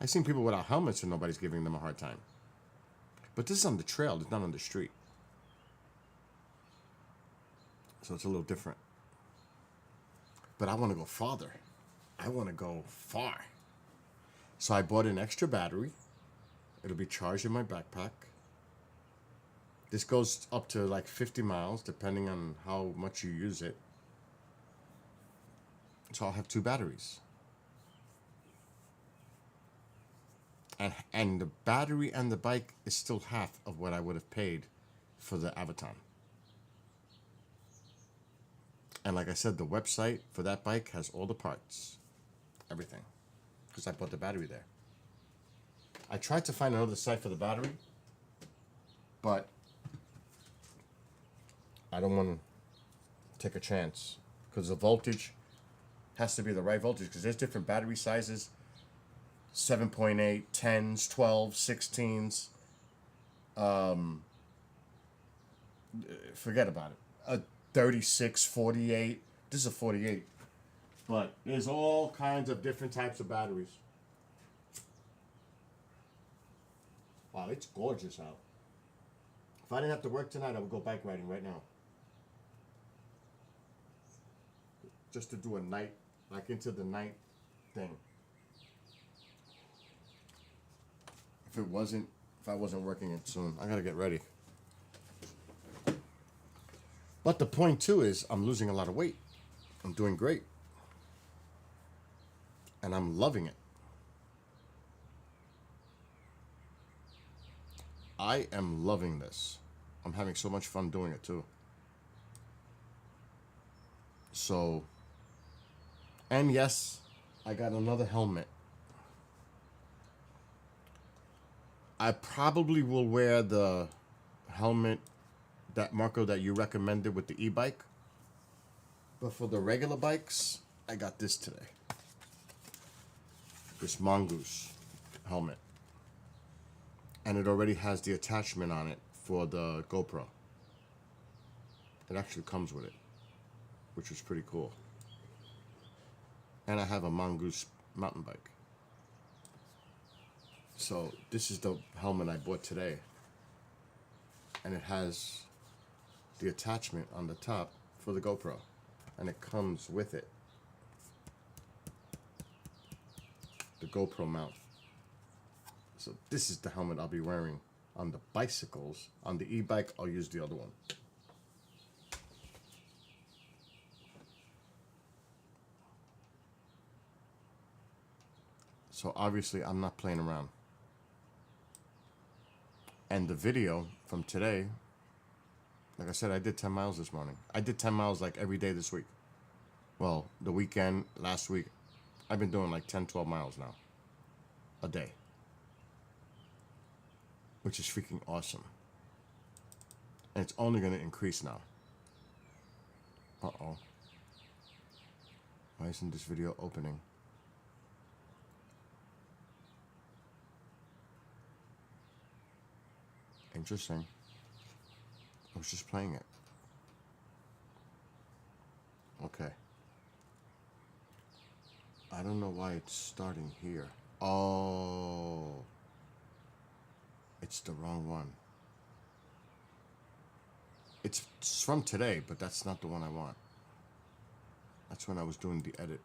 I've seen people without helmets and nobody's giving them a hard time. But this is on the trail. It's not on the street. So it's a little different. But I want to go farther. I want to go far. So I bought an extra battery. It'll be charged in my backpack. This goes up to like 50 miles, depending on how much you use it. So I'll have 2 batteries. And the battery and the bike is still half of what I would have paid for the Abaton. And like I said, the website for that bike has all the parts. Everything. Because I bought the battery there. I tried to find another site for the battery. But I don't want to take a chance. Because the voltage has to be the right voltage. Because there's different battery sizes. 7.8, 10s, 12s, 16s. Forget about it. A 36, 48. This is a 48. But there's all kinds of different types of batteries. Wow, it's gorgeous out. If I didn't have to work tonight, I would go bike riding right now. Just to do a night, like into the night thing. If I wasn't working it soon, I gotta get ready. But the point too is I'm losing a lot of weight. I'm doing great. And I'm loving it. I am loving this. I'm having so much fun doing it too. So, and yes, I got another helmet. I probably will wear the helmet that Marco that you recommended with the e-bike. But for the regular bikes, I got this today. This Mongoose helmet. And it already has the attachment on it for the GoPro. It actually comes with it, which is pretty cool. And I have a Mongoose mountain bike. So this is the helmet I bought today. And it has the attachment on the top for the GoPro. And it comes with it. The GoPro mount. So this is the helmet I'll be wearing on the bicycles. On the e-bike, I'll use the other one. So obviously I'm not playing around. And the video from today, like I said, I did 10 miles this morning. I did 10 miles like every day this week. Well, the weekend, last week, I've been doing like 10, 12 miles now. A day. Which is freaking awesome. And it's only going to increase now. Uh-oh. Why isn't this video opening? Interesting. I was just playing it. Okay. I don't know why it's starting here. Oh. It's the wrong one. It's from today, but that's not the one I want. That's when I was doing the edit.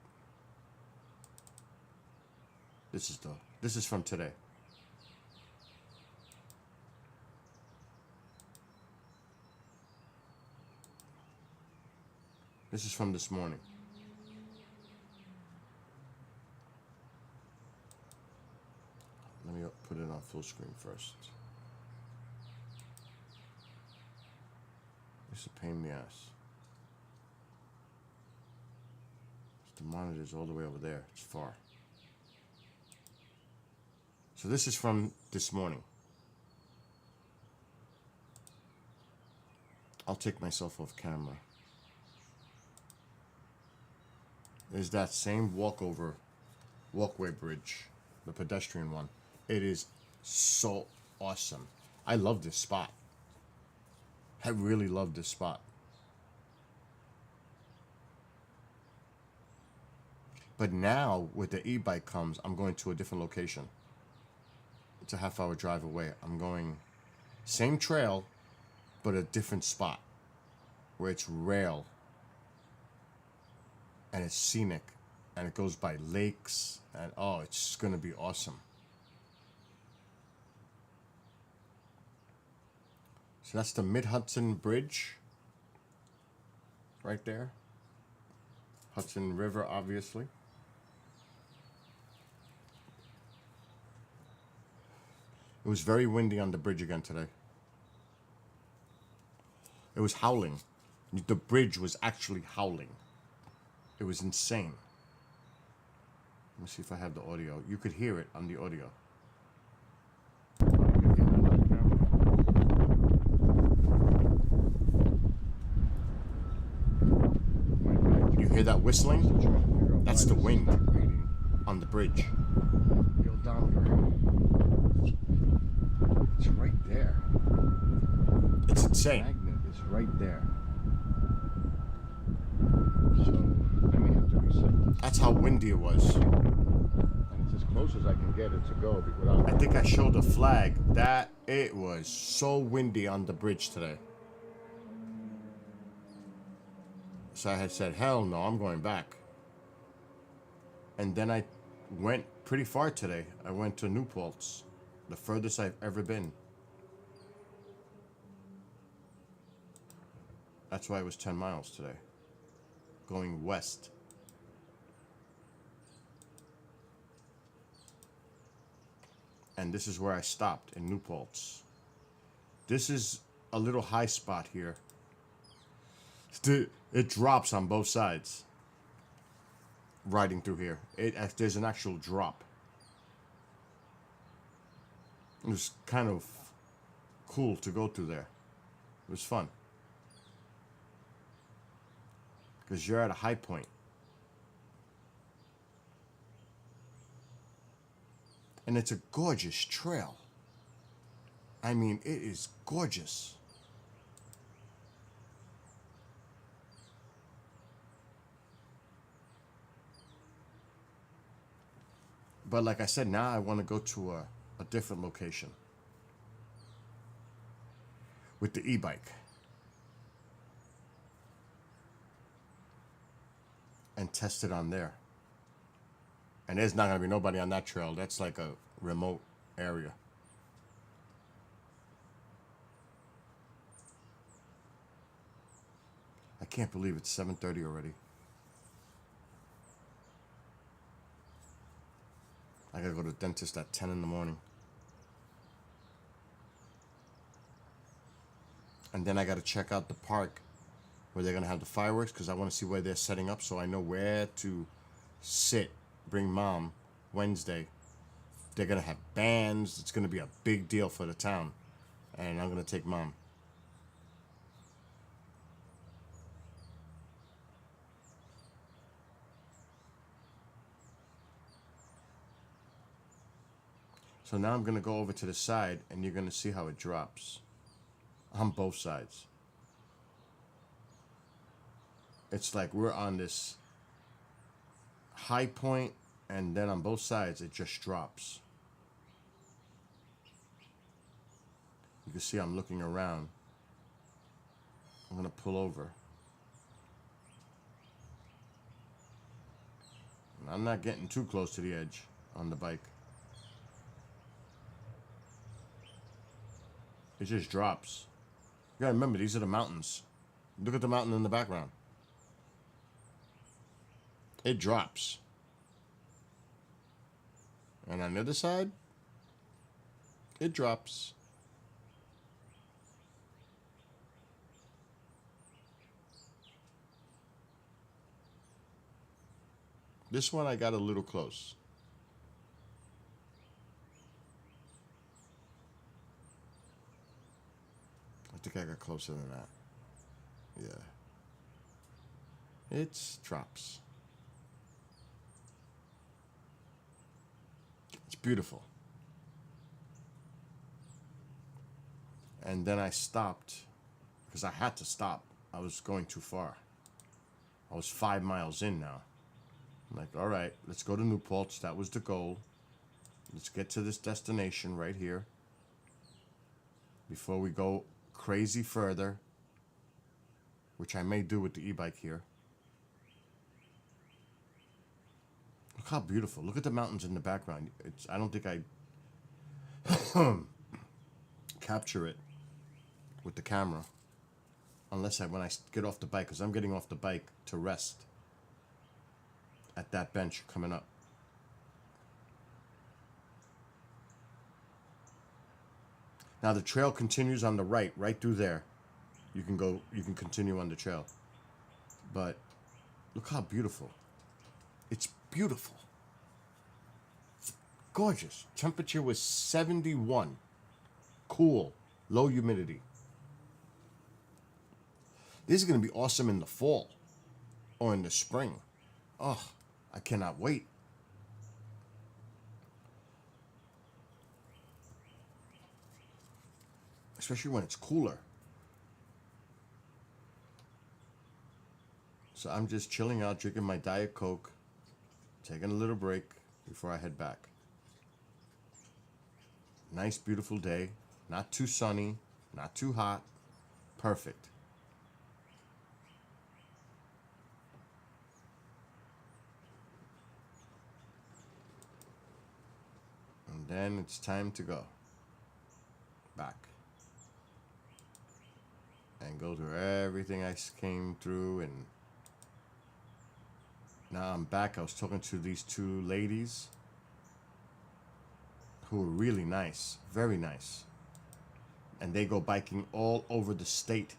This is from today. This is from this morning. Let me put it on full screen first. This is a pain in the ass. The monitor's all the way over there. It's far. So this is from this morning. I'll take myself off camera. There's that same walkway bridge, the pedestrian one. It is so awesome. I love this spot. I really love this spot. But now, with the e-bike comes, I'm going to a different location. It's a half-hour drive away. I'm going same trail, but a different spot where it's rail and it's scenic and it goes by lakes and oh, it's just gonna be awesome. So that's the Mid-Hudson Bridge right there. Hudson River, obviously. It was very windy on the bridge again today. It was howling. The bridge was actually howling. It was insane. Let me see if I have the audio. You could hear it on the audio. You hear that whistling? That's the wind on the bridge. It's right there. It's The insane. magnet is right there. So I may have to reset. That's how windy it was. And it's as close as I can get it to go without. I think I showed a flag that it was so windy on the bridge today. So I had said, hell no, I'm going back. And then I went pretty far today. I went to New Paltz, the furthest I've ever been. That's why it was 10 miles today, going west. And this is where I stopped, in New Paltz. This is a little high spot here. It drops on both sides. Riding through here. There's an actual drop. It was kind of cool to go through there. It was fun. Because you're at a high point. And it's a gorgeous trail. I mean, it is gorgeous. But like I said, now I want to go to a different location. With the e-bike. And test it on there. And there's not going to be nobody on that trail. That's like a remote area. I can't believe it's 7:30 already. I gotta go to the dentist at 10 in the morning. And then I gotta check out the park where they're gonna have the fireworks because I want to see where they're setting up so I know where to sit. Bring mom Wednesday. They're gonna have bands. It's gonna be a big deal for the town. And I'm gonna take mom. So now I'm going to go over to the side and you're going to see how it drops on both sides. It's like we're on this high point and then on both sides it just drops. You can see I'm looking around. I'm going to pull over. And I'm not getting too close to the edge on the bike. It just drops. You gotta remember, these are the mountains. Look at the mountain in the background. It drops. And on the other side, it drops. This one I got a little close. I think I got closer than that. Yeah. It drops. It's beautiful. And then I stopped because I had to stop. I was going too far. I was 5 miles in now. I'm like, all right, let's go to New Paltz. That was the goal. Let's get to this destination right here before we go crazy further, which I may do with the e-bike here. Look how beautiful. Look at the mountains in the background. I don't think I capture it with the camera unless when I get off the bike, because I'm getting off the bike to rest at that bench coming up. Now the trail continues on the right through there. You can continue on the trail. But look how beautiful. It's beautiful. Gorgeous. Temperature was 71. Cool. Low humidity. This is going to be awesome in the fall or in the spring. Oh, I cannot wait. Especially when it's cooler. So I'm just chilling out, drinking my Diet Coke, taking a little break before I head back. Nice, beautiful day. Not too sunny, not too hot. Perfect. And then it's time to go back and go through everything I came through. And now I'm back. I was talking to these two ladies who are really nice, very nice, and they go biking all over the state.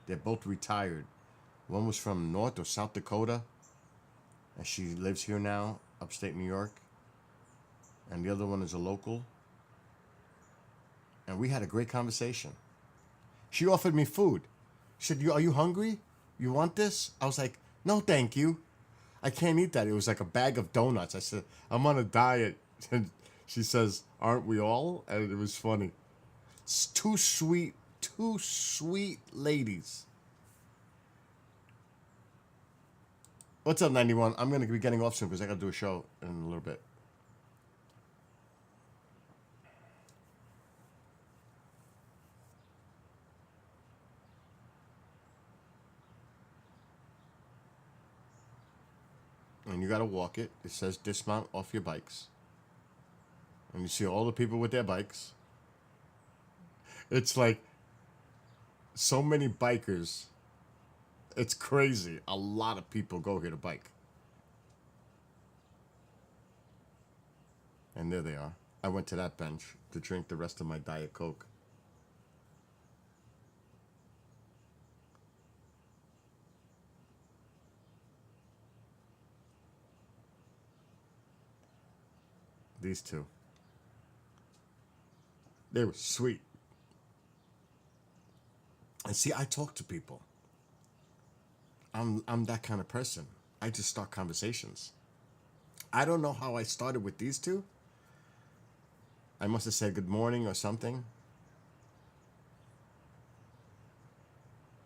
They're both retired. One was from North or South Dakota, and she lives here now, upstate New York. And the other one is a local. And we had a great conversation. She offered me food. She said, are you hungry? You want this? I was like, no, thank you. I can't eat that. It was like a bag of donuts. I said, I'm on a diet. And she says, aren't we all? And it was funny. It's two sweet ladies. What's up, 91? I'm going to be getting off soon because I got to do a show in a little bit. And you got to walk it. It says dismount off your bikes. And you see all the people with their bikes. It's like so many bikers. It's crazy. A lot of people go here to bike. And there they are. I went to that bench to drink the rest of my Diet Coke. These two. They were sweet. And see, I talk to people. I'm that kind of person. I just start conversations. I don't know how I started with these two. I must have said good morning or something.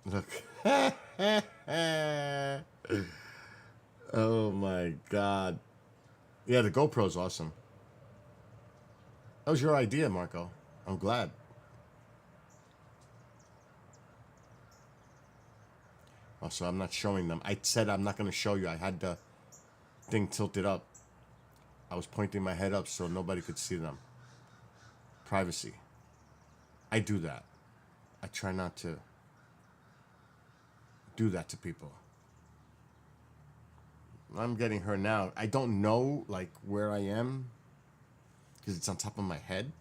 Look. Oh my God. Yeah, the GoPro's awesome. That was your idea, Marco. I'm glad. Also, I'm not showing them. I said I'm not going to show you. I had the thing tilted up. I was pointing my head up so nobody could see them. Privacy. I do that. I try not to do that to people. I'm getting her now. I don't know like where I am because it's on top of my head.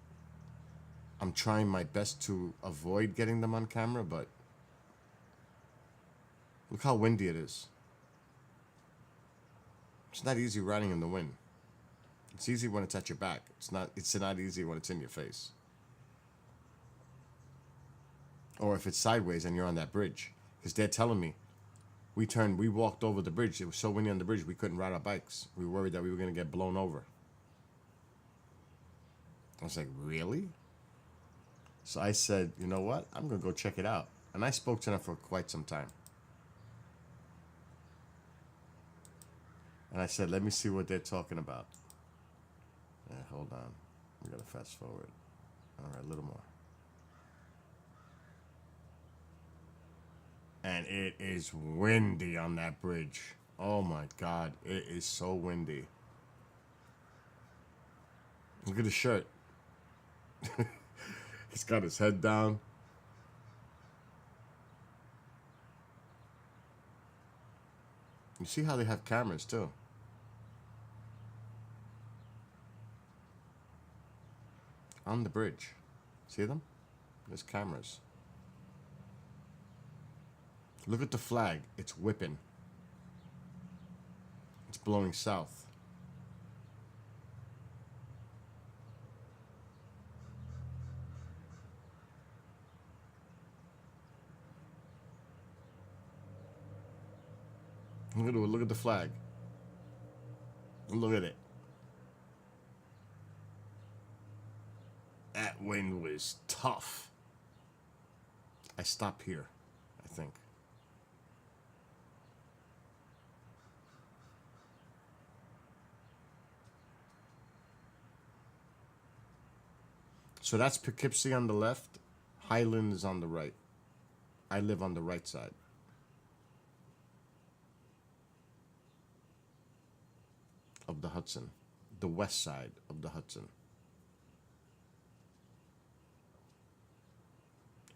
I'm trying my best to avoid getting them on camera, but look how windy it is. It's not easy riding in the wind. It's easy when it's at your back. It's not easy when it's in your face. Or if it's sideways and you're on that bridge. Because they're telling me, we walked over the bridge. It was so windy on the bridge, we couldn't ride our bikes. We were worried that we were going to get blown over. I was like, really? So I said, you know what? I'm going to go check it out. And I spoke to them for quite some time. And I said, let me see what they're talking about. Yeah, hold on. We got to fast forward. All right, a little more. And it is windy on that bridge. Oh my God, it is so windy. Look at his shirt. He's got his head down. You see how they have cameras too. On the bridge. See them? There's cameras. Look at the flag. It's whipping. It's blowing south. Look at the flag. Look at it. That wind was tough. I stop here, I think. So that's Poughkeepsie on the left. Highland is on the right. I live on the right side. Of the Hudson. The west side of the Hudson.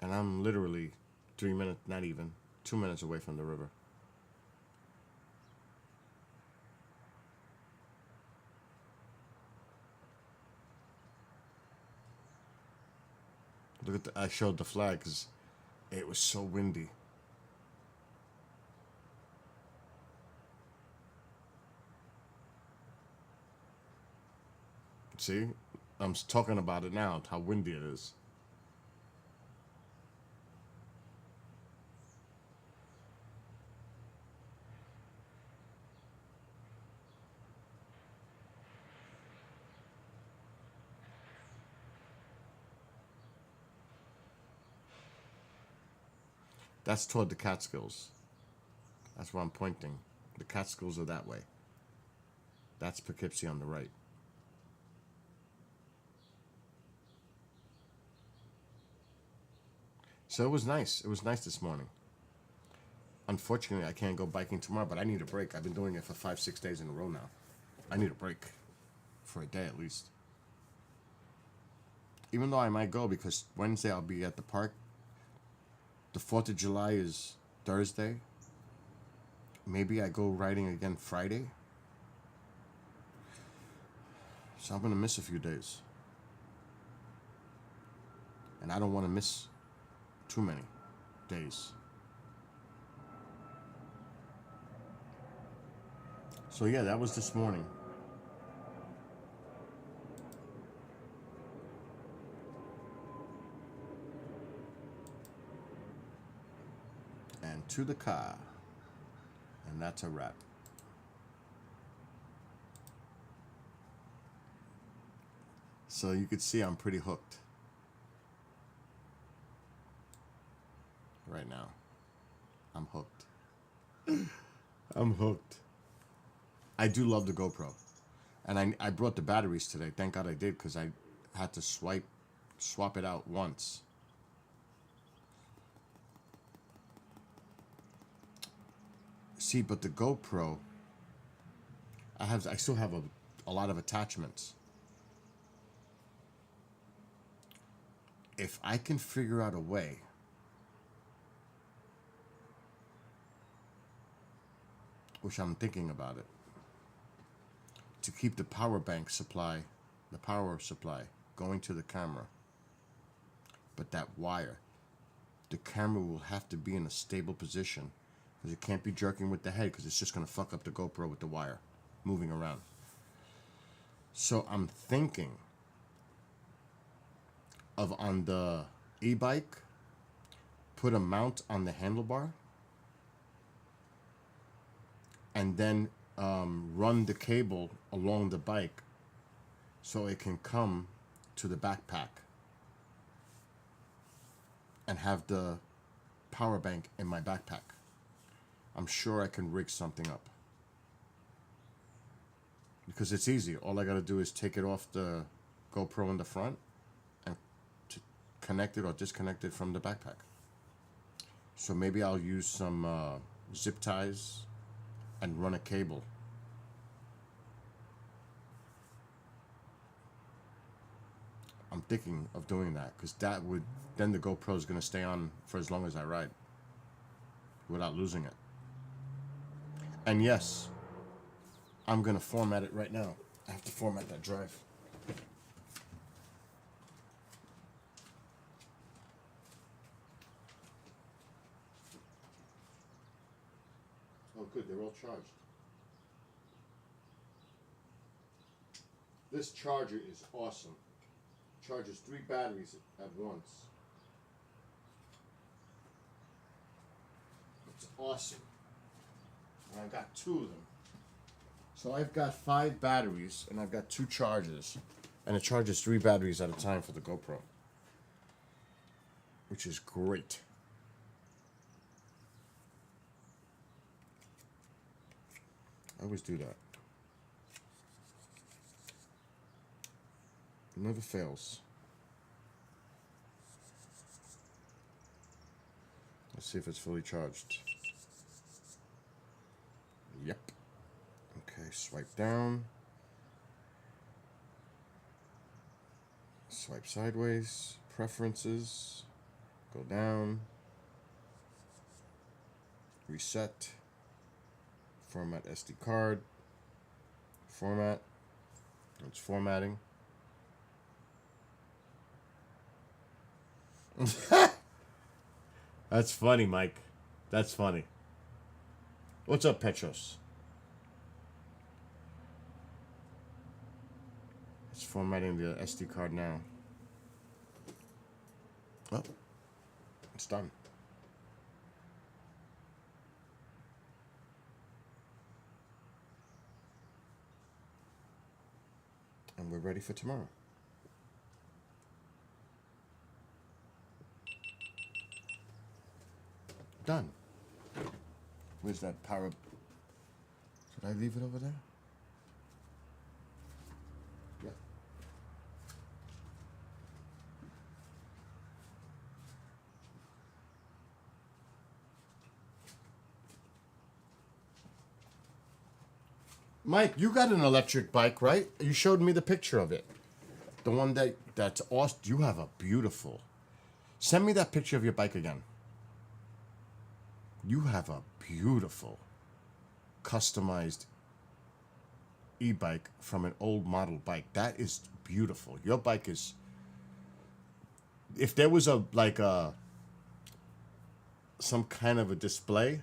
And I'm literally 3 minutes, not even, 2 minutes away from the river. Look at I showed the flag because it was so windy. See? I'm talking about it now, how windy it is. That's toward the Catskills. That's where I'm pointing. The Catskills are that way. That's Poughkeepsie on the right. So it was nice. It was nice this morning. Unfortunately, I can't go biking tomorrow, but I need a break. I've been doing it for 5-6 days in a row now. I need a break. For a day at least. Even though I might go because Wednesday I'll be at the park. The 4th of July is Thursday. Maybe I go riding again Friday. So I'm going to miss a few days. And I don't want to miss too many days. So yeah, that was this morning. And to the car. And that's a wrap. So you could see I'm pretty hooked right now. I'm hooked. I'm hooked. I do love the GoPro. And I brought the batteries today. Thank God I did, because I had to swap it out once. See, but the GoPro, I still have a lot of attachments. If I can figure out a way which I'm thinking about it, to keep the power bank supply, the power supply going to the camera. But that wire, the camera will have to be in a stable position, because it can't be jerking with the head, because it's just going to fuck up the GoPro with the wire moving around. So I'm thinking of, on the e-bike, put a mount on the handlebar, and then run the cable along the bike so it can come to the backpack, and have the power bank in my backpack. I'm sure I can rig something up, because it's easy. All I gotta do is take it off the GoPro in the front and connect it or disconnect it from the backpack. So maybe I'll use some zip ties and run a cable. I'm thinking of doing that, because that would, then the GoPro is going to stay on for as long as I ride without losing it. And yes, I'm going to format it right now. I have to format that drive. Oh good, they're all charged. This charger is awesome. Charges 3 batteries at once. It's awesome. And I got 2 of them. So I've got 5 batteries and I've got 2 chargers. And it charges 3 batteries at a time for the GoPro, which is great. I always do that. It never fails. Let's see if it's fully charged. Yep. Okay, swipe down. Swipe sideways. Preferences. Go down. Reset. Format SD card. Format. It's formatting. That's funny, Mike. That's funny. What's up, Petros? It's formatting the SD card now. Oh, it's done. And we're ready for tomorrow. Done. Where's that power? Should I leave it over there? Yeah. Mike, you got an electric bike, right? You showed me the picture of it. The one that's awesome. You have a beautiful. Send me that picture of your bike again. You have a beautiful, customized e-bike from an old model bike. That is beautiful. Your bike is. If there was some kind of a display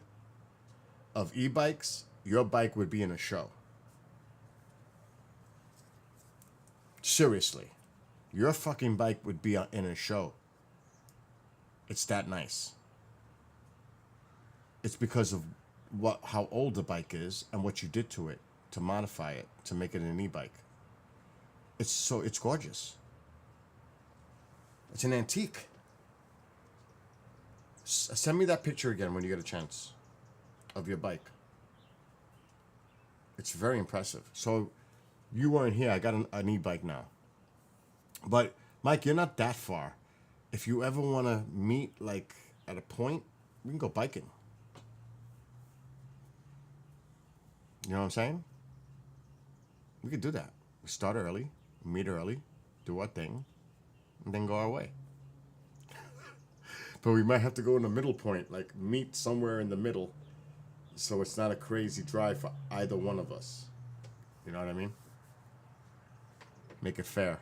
of e-bikes, your bike would be in a show. Seriously, your fucking bike would be in a show. It's that nice. It's because of how old the bike is and what you did to it to modify it to make it an e-bike. It's gorgeous. It's an antique. Send me that picture again when you get a chance of your bike. It's very impressive. So you weren't here. I got an e-bike now. But Mike, you're not that far. If you ever want to meet like at a point, we can go biking. You know what I'm saying? We could do that. We start early, meet early, do our thing, and then go our way. But we might have to go in the middle point, like meet somewhere in the middle, so it's not a crazy drive for either one of us. You know what I mean? Make it fair.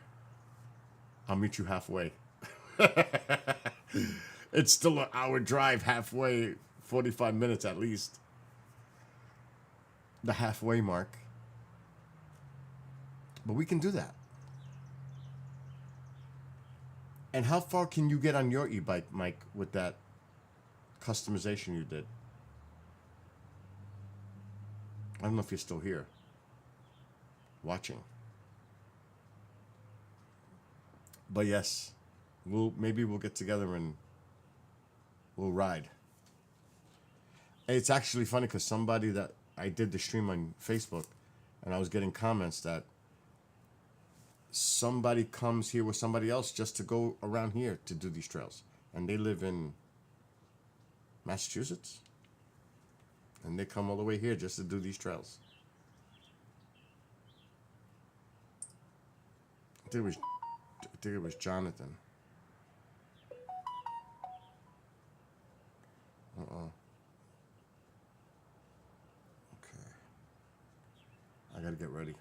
I'll meet you halfway. It's still an hour drive halfway, 45 minutes at least. The halfway mark. But we can do that. And how far can you get on your e-bike, Mike, with that customization you did? I don't know if you're still here. Watching. But yes, maybe we'll get together and we'll ride. It's actually funny because somebody that I did the stream on Facebook, and I was getting comments that somebody comes here with somebody else just to go around here to do these trails, and they live in Massachusetts, and they come all the way here just to do these trails. I think it was Jonathan. Okay. I gotta get ready.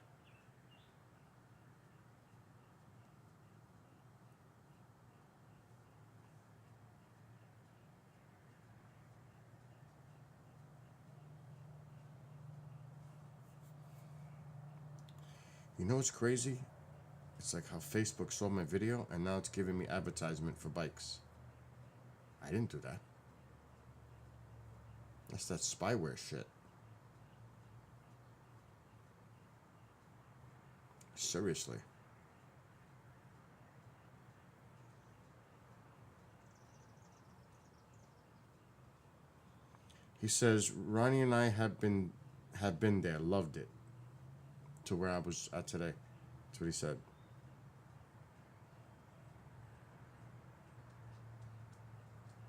You know what's crazy? It's like how Facebook saw my video and now it's giving me advertisement for bikes. I didn't do that. That's that spyware shit. Seriously. He says, Ronnie and I have been there, loved it. To where I was at today. That's what he said.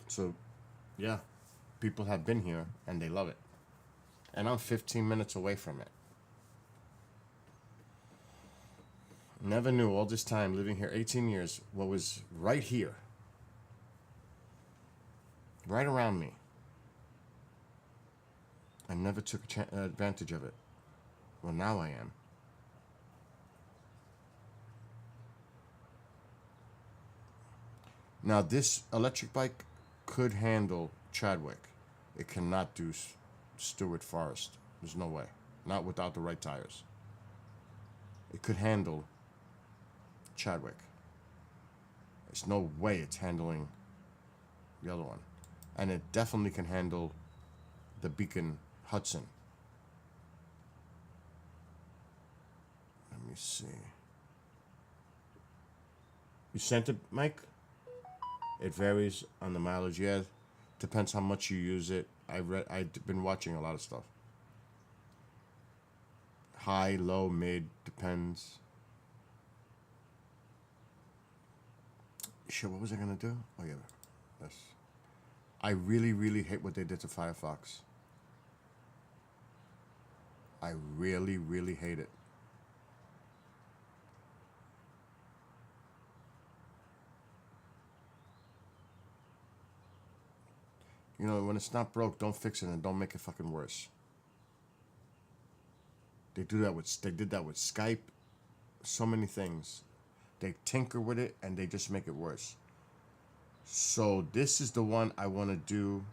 So, yeah, people have been here and they love it. And I'm 15 minutes away from it. Never knew all this time, living here 18 years, what was right here. Right around me. I never took advantage of it. Well, now I am. Now, this electric bike could handle Chadwick. It cannot do Stewart Forest. There's no way. Not without the right tires. It could handle Chadwick. There's no way it's handling the other one. And it definitely can handle the Beacon Hudson. Let me see. You sent it, Mike? It varies on the mileage. Yeah, depends how much you use it. I've been watching a lot of stuff. High, low, mid, depends. Shit, what was I gonna do? Oh yeah, yes. I really, really hate what they did to Firefox. I really, really hate it. You know, when it's not broke, don't fix it and don't make it fucking worse. They did that with Skype. So many things. They tinker with it and they just make it worse. So this is the one I want to do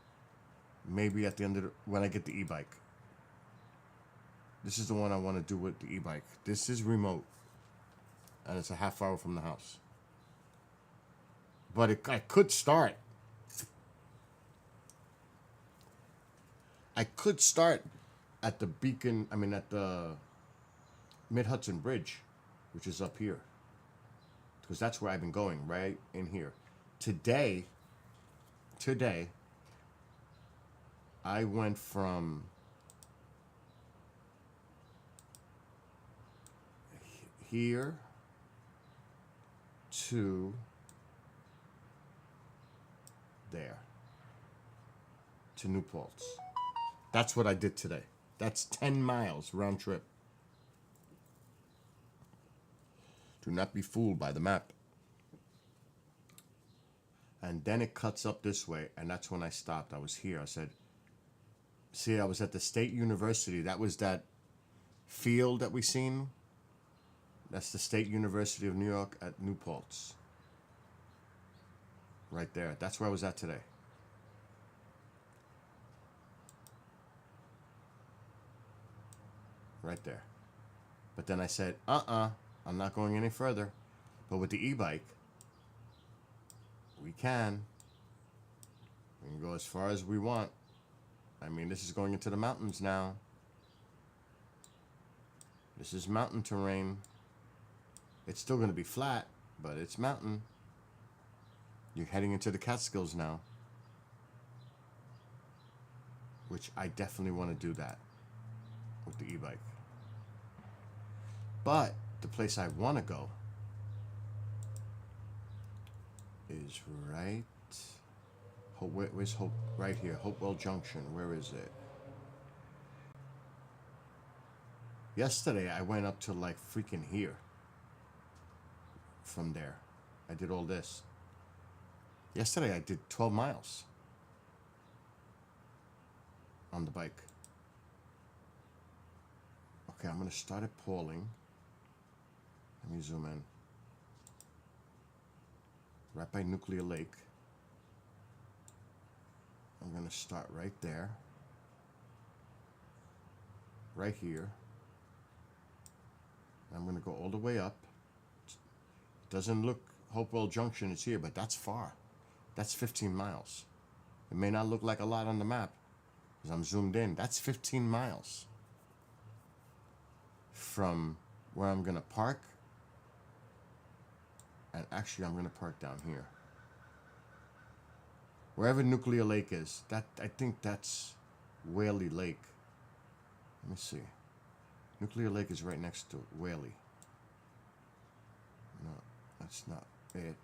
maybe at the end of when I get the e-bike. This is the one I want to do with the e-bike. This is remote. And it's a half hour from the house. But I could start. I could start at the Beacon, at the Mid-Hudson Bridge, which is up here. Because that's where I've been going, right in here. today, I went from here to there, to New Paltz. That's what I did today. That's 10 miles round trip. Do not be fooled by the map. And then it cuts up this way, and that's when I stopped. I was here. I said, see, I was at the State University. That was that field that we seen. That's the State University of New York at New Paltz. Right there. That's where I was at today. Right there. But then I said, I'm not going any further. But with the e-bike, we can go as far as we want. I mean, this is going into the mountains now. This is mountain terrain. It's still going to be flat, but it's mountain. You're heading into the Catskills now, which I definitely want to do that with the e-bike. But the place I want to go is right. Where's Hope? Right here, Hopewell Junction. Where is it? Yesterday I went up to like freaking here. From there, I did all this. Yesterday I did 12 miles on the bike. Okay, I'm gonna start at Pauling. Let me zoom in. Right by Nuclear Lake. I'm gonna start right there. Right here. I'm gonna go all the way up. Doesn't look Hopewell Junction is here, but that's far. That's 15 miles. It may not look like a lot on the map because I'm zoomed in. That's 15 miles from where I'm gonna park. And actually I'm gonna park down here. Wherever Nuclear Lake is, that I think that's Whaley Lake. Let me see. Nuclear Lake is right next to Whaley. No, that's not it.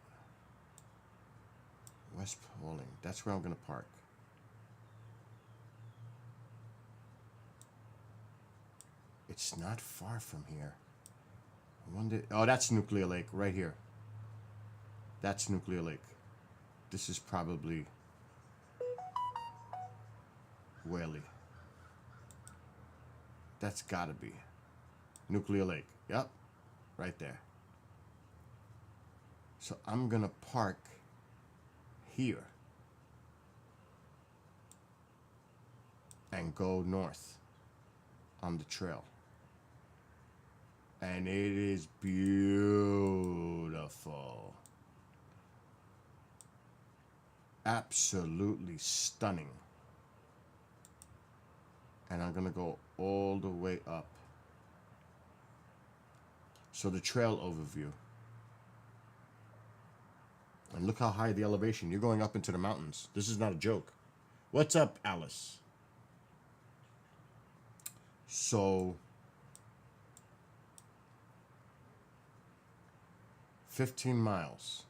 West Pauling. That's where I'm gonna park. It's not far from here. I wonder. Oh, that's Nuclear Lake right here. That's Nuclear Lake. This is probably Whaley. That's gotta be Nuclear Lake. Yep, right there. So I'm gonna park here and go north on the trail. And it is beautiful. Absolutely stunning. And I'm gonna go all the way up. So the trail overview. And look how high the elevation. You're going up into the mountains. This is not a joke. What's up, Alice? So 15 miles.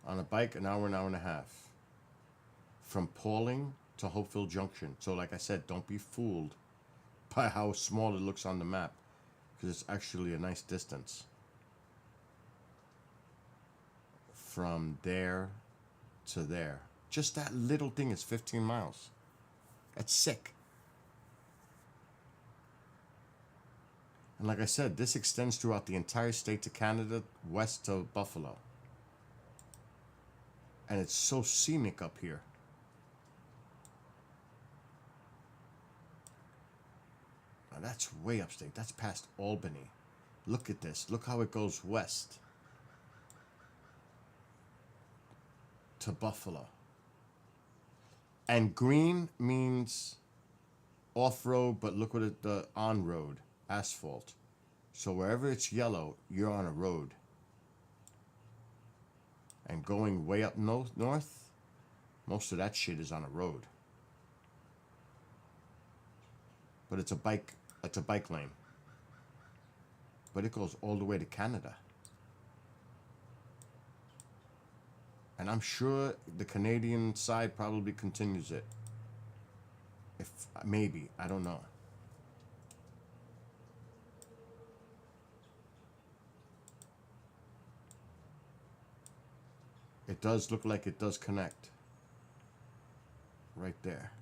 On a bike, an hour and a half. From Pauling to Hopeville Junction. So like I said, don't be fooled by how small it looks on the map. Because it's actually a nice distance. From there to there. Just that little thing is 15 miles. That's sick. And like I said, this extends throughout the entire state to Canada, west to Buffalo. And it's so scenic up here. Now that's way upstate. That's past Albany. Look at this. Look how it goes west to Buffalo. And green means off-road, but look what the on-road, asphalt. So wherever it's yellow, you're on a road. And going way up north, most of that shit is on a road. But it's a bike lane. But it goes all the way to Canada. And I'm sure the Canadian side probably continues it. If maybe, I don't know. It does look like it does connect. Right there.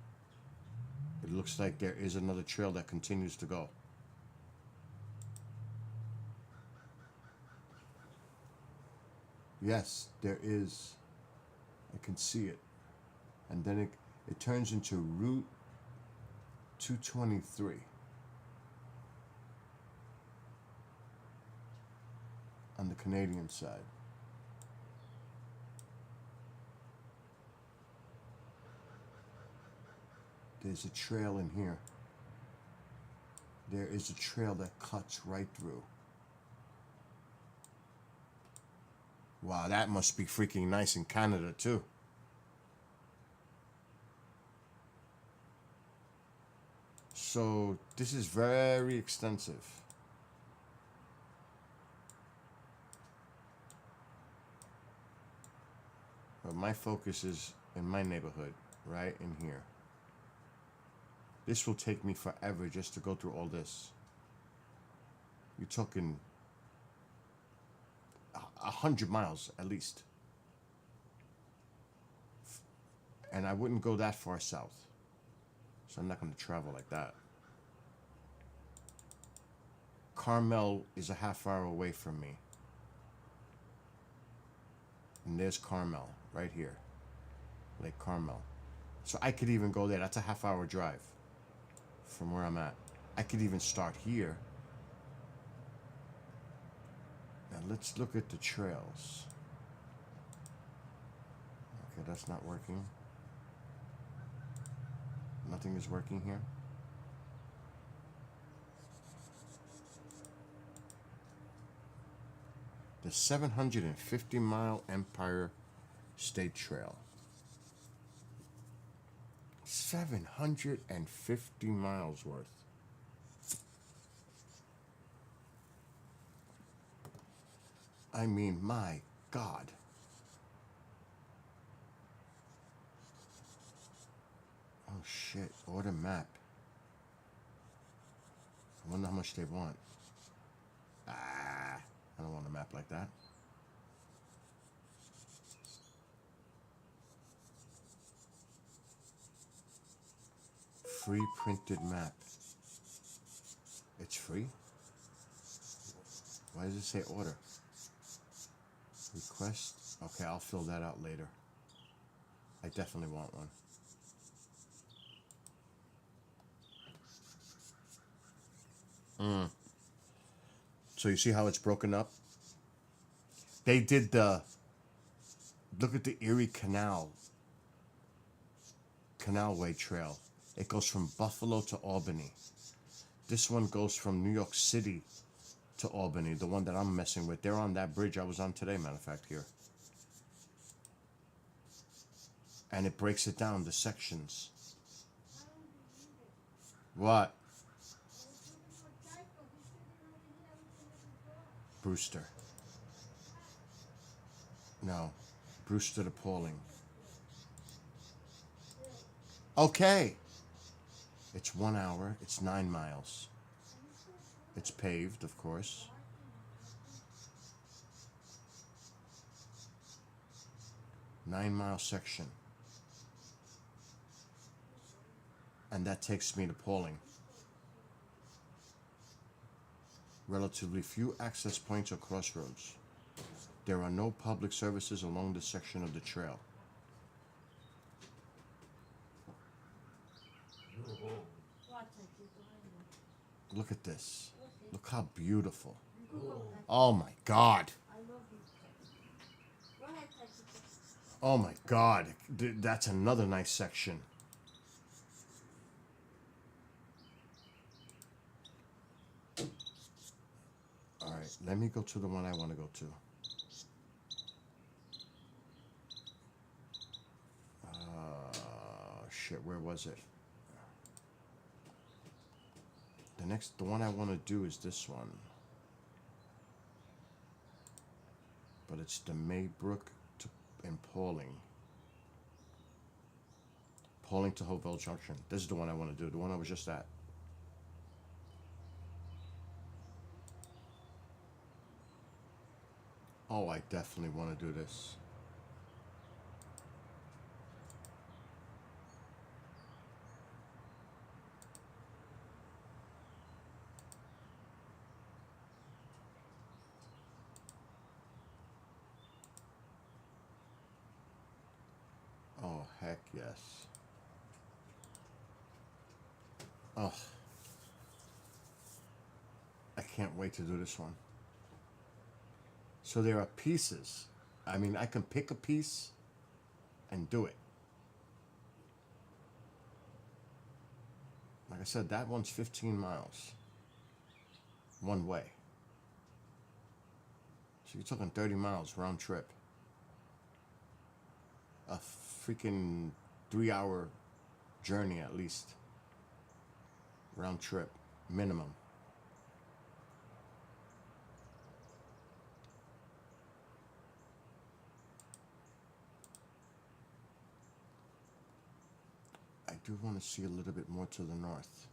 It looks like there is another trail that continues to go. Yes, there is. I can see it. And then it turns into Route 223. On the Canadian side. There's a trail in here. There is a trail that cuts right through. Wow, that must be freaking nice in Canada too. So this is very extensive. But my focus is in my neighborhood, right in here. This will take me forever just to go through all this. You're talking 100 miles at least. And I wouldn't go that far south. So I'm not going to travel like that. Carmel is a half hour away from me. And there's Carmel right here. Lake Carmel. So I could even go there. That's a half hour drive from where I'm at. I could even start here. Now let's look at the trails. Okay, that's not working. Nothing is working here. The 750-mile Empire State Trail. 750 miles worth. I mean, my God. Oh shit, order map. I wonder how much they want. I don't want a map like that. Free printed map. It's free? Why does it say order? Request? Okay, I'll fill that out later. I definitely want one. So you see how it's broken up? They did look at the Erie Canalway Trail. It goes from Buffalo to Albany. This one goes from New York City to Albany, the one that I'm messing with. They're on that bridge I was on today, matter of fact, here. And it breaks it down, the sections. What? Brewster. No. Brewster to Pauling. Okay. It's 1 hour. It's 9 miles. It's paved, of course. Nine-mile section. And that takes me to Pauling. Relatively few access points or crossroads. There are no public services along this section of the trail. Look at this. Look how beautiful. Oh my God. Oh my God. That's another nice section. All right, let me go to the one I want to go to. shit, where was it? The one I want to do is this one. But it's the Maybrook to and Pauling. Pauling to Hopeville Junction. This is the one I want to do, the one I was just at. Oh, I definitely want to do this. Oh, heck yes. Oh. I can't wait to do this one. So there are pieces. I mean, I can pick a piece and do it. Like I said, that one's 15 miles. One way. So you're talking 30 miles round trip. A freaking 3-hour journey at least. Round trip, minimum. I do want to see a little bit more to the north.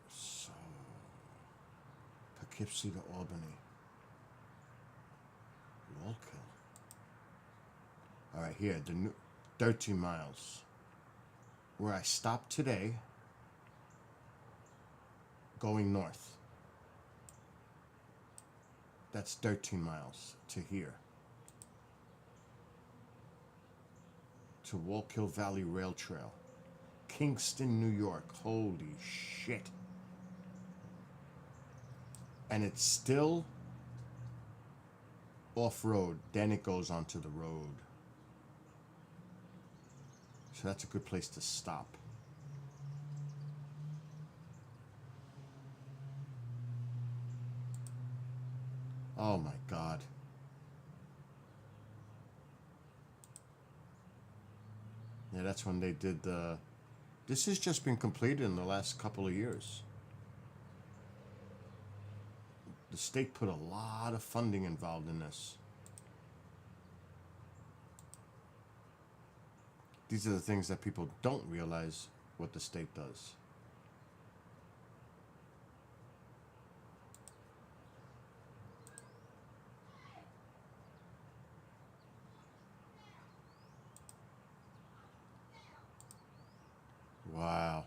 So, Poughkeepsie to Albany. Wallkill. All right, here, the new 13 miles. Where I stopped today, going north. That's 13 miles to here. To Wallkill Valley Rail Trail. Kingston, New York. Holy shit. And it's still off-road. Then it goes onto the road. So that's a good place to stop. Oh my God. Yeah, that's when they did the... This has just been completed in the last couple of years. The state put a lot of funding involved in this. These are the things that people don't realize what the state does. Wow.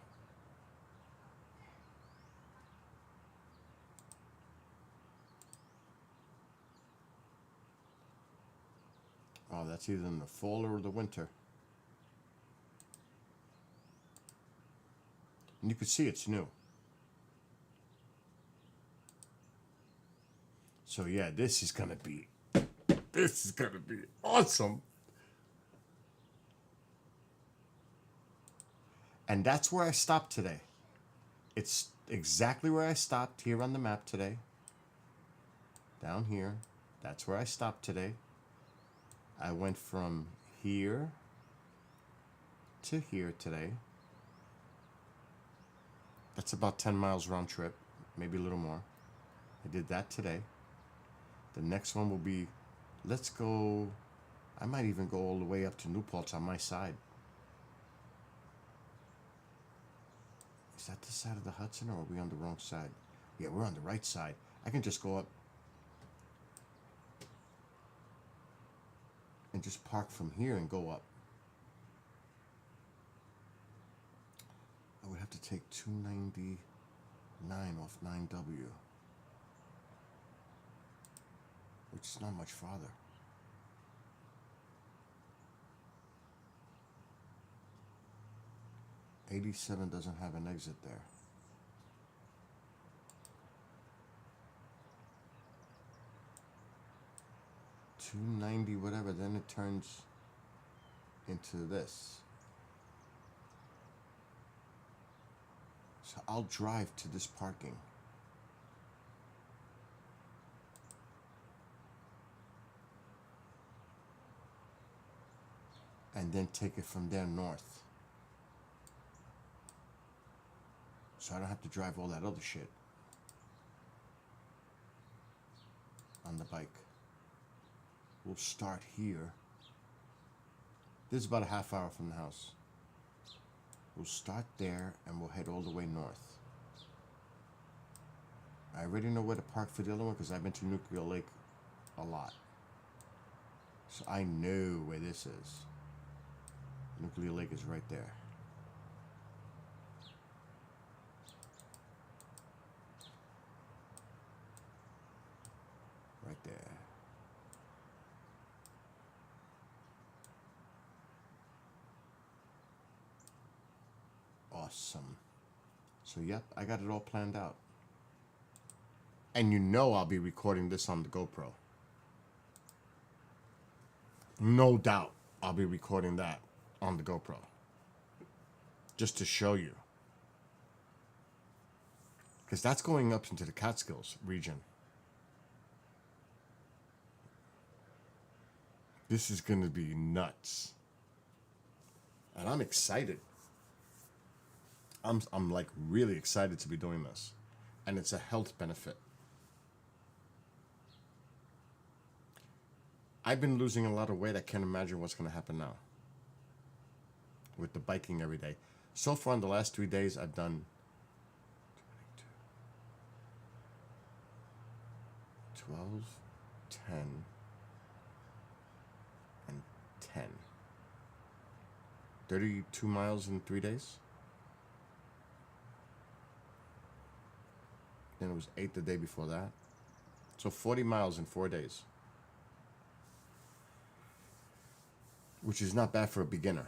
Oh, that's either in the fall or the winter. And you can see it's new. So yeah, this is gonna be awesome. And that's where I stopped today. It's exactly where I stopped here on the map today. Down here. That's where I stopped today. I went from here to here today. That's about 10 miles round trip, maybe a little more. I did that today. The next one will be, let's go, I might even go all the way up to New Paltz on my side. Is that the side of the Hudson, or are we on the wrong side? Yeah, we're on the right side. I can just go up and just park from here and go up. I would have to take 299 off 9W, which is not much farther. '87 doesn't have an exit there. $290 whatever, then it turns into this. So I'll drive to this parking. and then take it from there north. So I don't have to drive all that other shit on the bike. We'll start here. This is about a half hour from the house. We'll start there and we'll head all the way north. I already know where to park for the other one because I've been to Nuclear Lake a lot. So I know where this is. Nuclear Lake is right there. Right there. Awesome. So yep, I got it all planned out. And you know I'll be recording this on the GoPro. No doubt I'll be recording that on the GoPro. Just to show you. Because that's going up into the Catskills region. This is going to be nuts. And I'm excited. I'm like really excited to be doing this. And it's a health benefit. I've been losing a lot of weight. I can't imagine what's going to happen now. With the biking every day. So far in the last 3 days, I've done 12, 10, and 10. 32 miles in 3 days. Then it was 8 the day before that. So 40 miles in 4 days. Which is not bad for a beginner.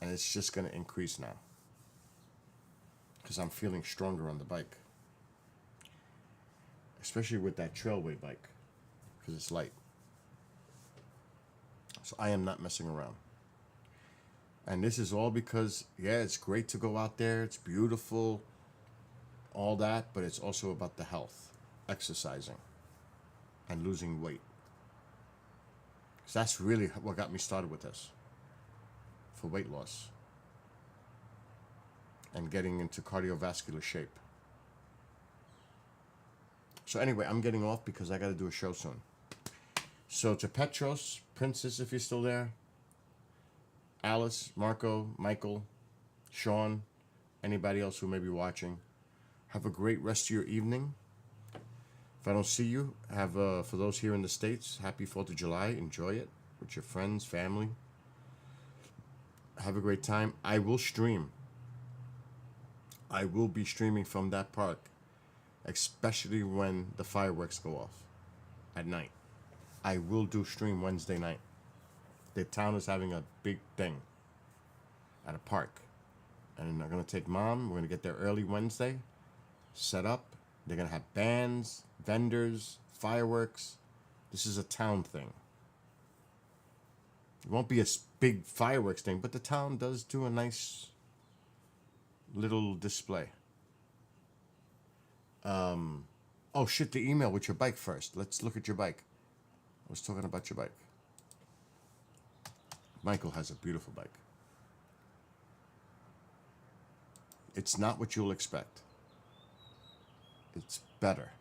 And it's just going to increase now. Because I'm feeling stronger on the bike. Especially with that Trailway bike. Because it's light. So I am not messing around. And this is all because, yeah, it's great to go out there. It's beautiful. All that. But it's also about the health. Exercising. And losing weight. So that's really what got me started with this. For weight loss. And getting into cardiovascular shape. So anyway, I'm getting off because I got to do a show soon. So to Petros, Princess, if you're still there. Alice, Marco, Michael, Sean, anybody else who may be watching. Have a great rest of your evening. If I don't see you, have for those here in the States, happy 4th of July. Enjoy it with your friends, family. Have a great time. I will stream. I will be streaming from that park, especially when the fireworks go off at night. I will do stream Wednesday night. The town is having a big thing at a park. And I'm going to take Mom. We're going to get there early Wednesday. Set up. They're going to have bands, vendors, fireworks. This is a town thing. It won't be a big fireworks thing, but the town does do a nice little display. Oh shit, the email with your bike first. Let's look at your bike. I was talking about your bike. Michael has a beautiful bike. It's not what you'll expect. It's better.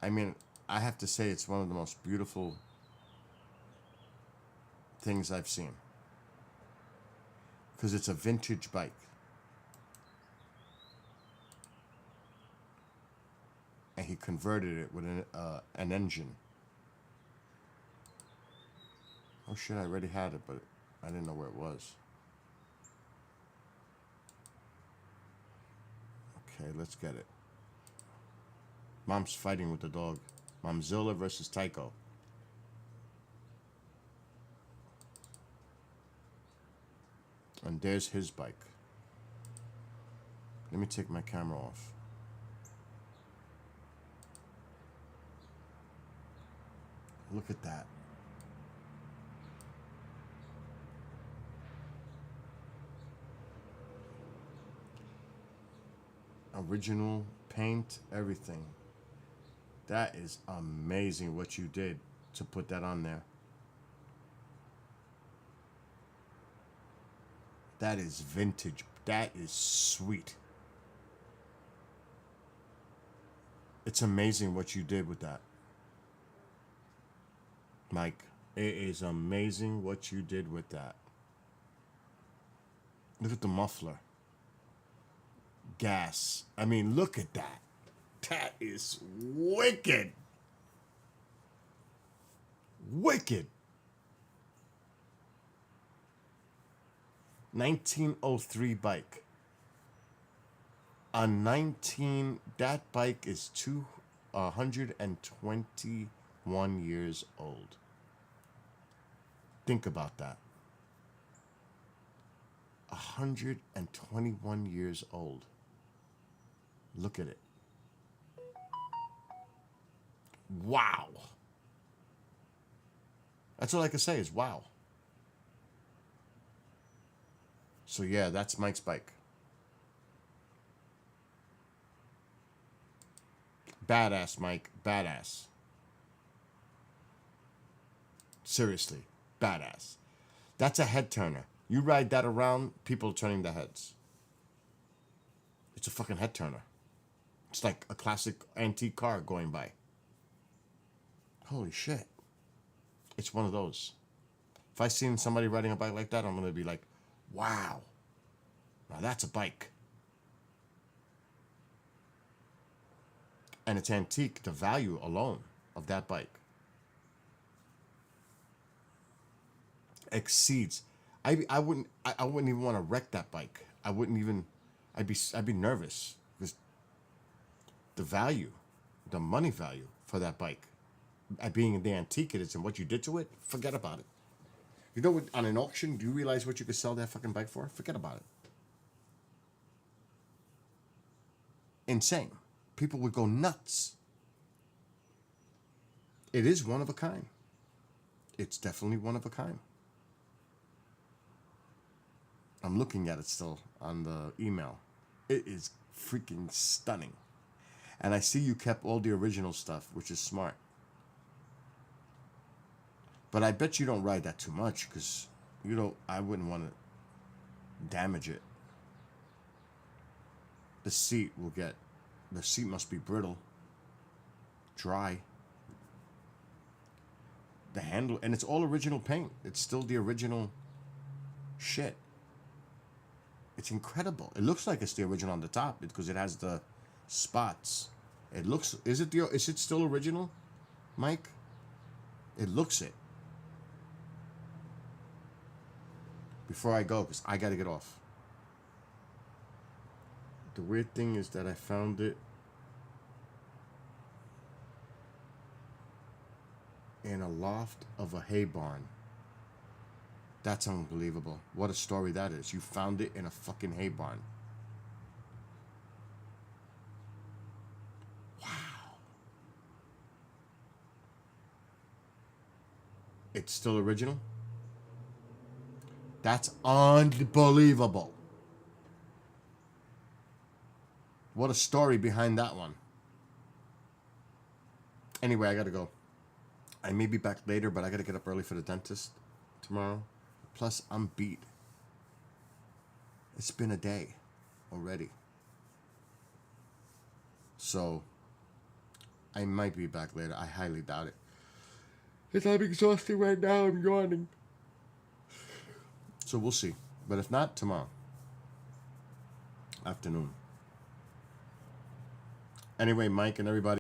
I mean, I have to say it's one of the most beautiful things I've seen. Because it's a vintage bike. And he converted it with an engine. Oh shit, I already had it, but I didn't know where it was. Okay, let's get it. Mom's fighting with the dog. Momzilla versus Tycho. And there's his bike. Let me take my camera off. Look at that. Original paint, everything. That is amazing what you did to put that on there. That is vintage. That is sweet. It's amazing what you did with that, Mike. It is amazing what you did with that. Look at the muffler. Gas. I mean, look at that. That is wicked. Wicked. 1903 bike. That bike is 221 years old. Think about that. 121 years old. Look at it. Wow. That's all I can say is wow. So yeah, that's Mike's bike. Badass, Mike. Badass. Seriously. Badass. That's a head turner. You ride that around, people turning their heads. It's a fucking head turner. It's like a classic antique car going by. Holy shit. It's one of those. If I seen somebody riding a bike like that, I'm going to be like, wow. Now that's a bike. And it's antique, the value alone of that bike exceeds. I wouldn't even want to wreck that bike. I wouldn't even. I'd be nervous because the value, the money value for that bike, being the antique it is and what you did to it, forget about it. You know what? On an auction, do you realize what you could sell that fucking bike for? Forget about it. Insane. People would go nuts. It is one of a kind. It's definitely one of a kind. I'm looking at it still on the email. It is freaking stunning. And I see you kept all the original stuff, which is smart. But I bet you don't ride that too much because I wouldn't want to damage it. The seat must be brittle, dry. The handle, and it's all original paint. It's still the original shit. It's incredible. It looks like it's the original on the top because it has the spots. It looks, is it still original, Mike? It looks it. Before I go, because I got to get off. The weird thing is that I found it in a loft of a hay barn. That's unbelievable. What a story that is. You found it in a fucking hay barn. Wow. It's still original? That's unbelievable. What a story behind that one. Anyway, I gotta go. I may be back later, but I gotta get up early for the dentist tomorrow. Plus, I'm beat. It's been a day already. So, I might be back later. I highly doubt it. Because I'm exhausted right now. I'm yawning. So, we'll see. But if not, tomorrow. Afternoon. Anyway, Mike and everybody.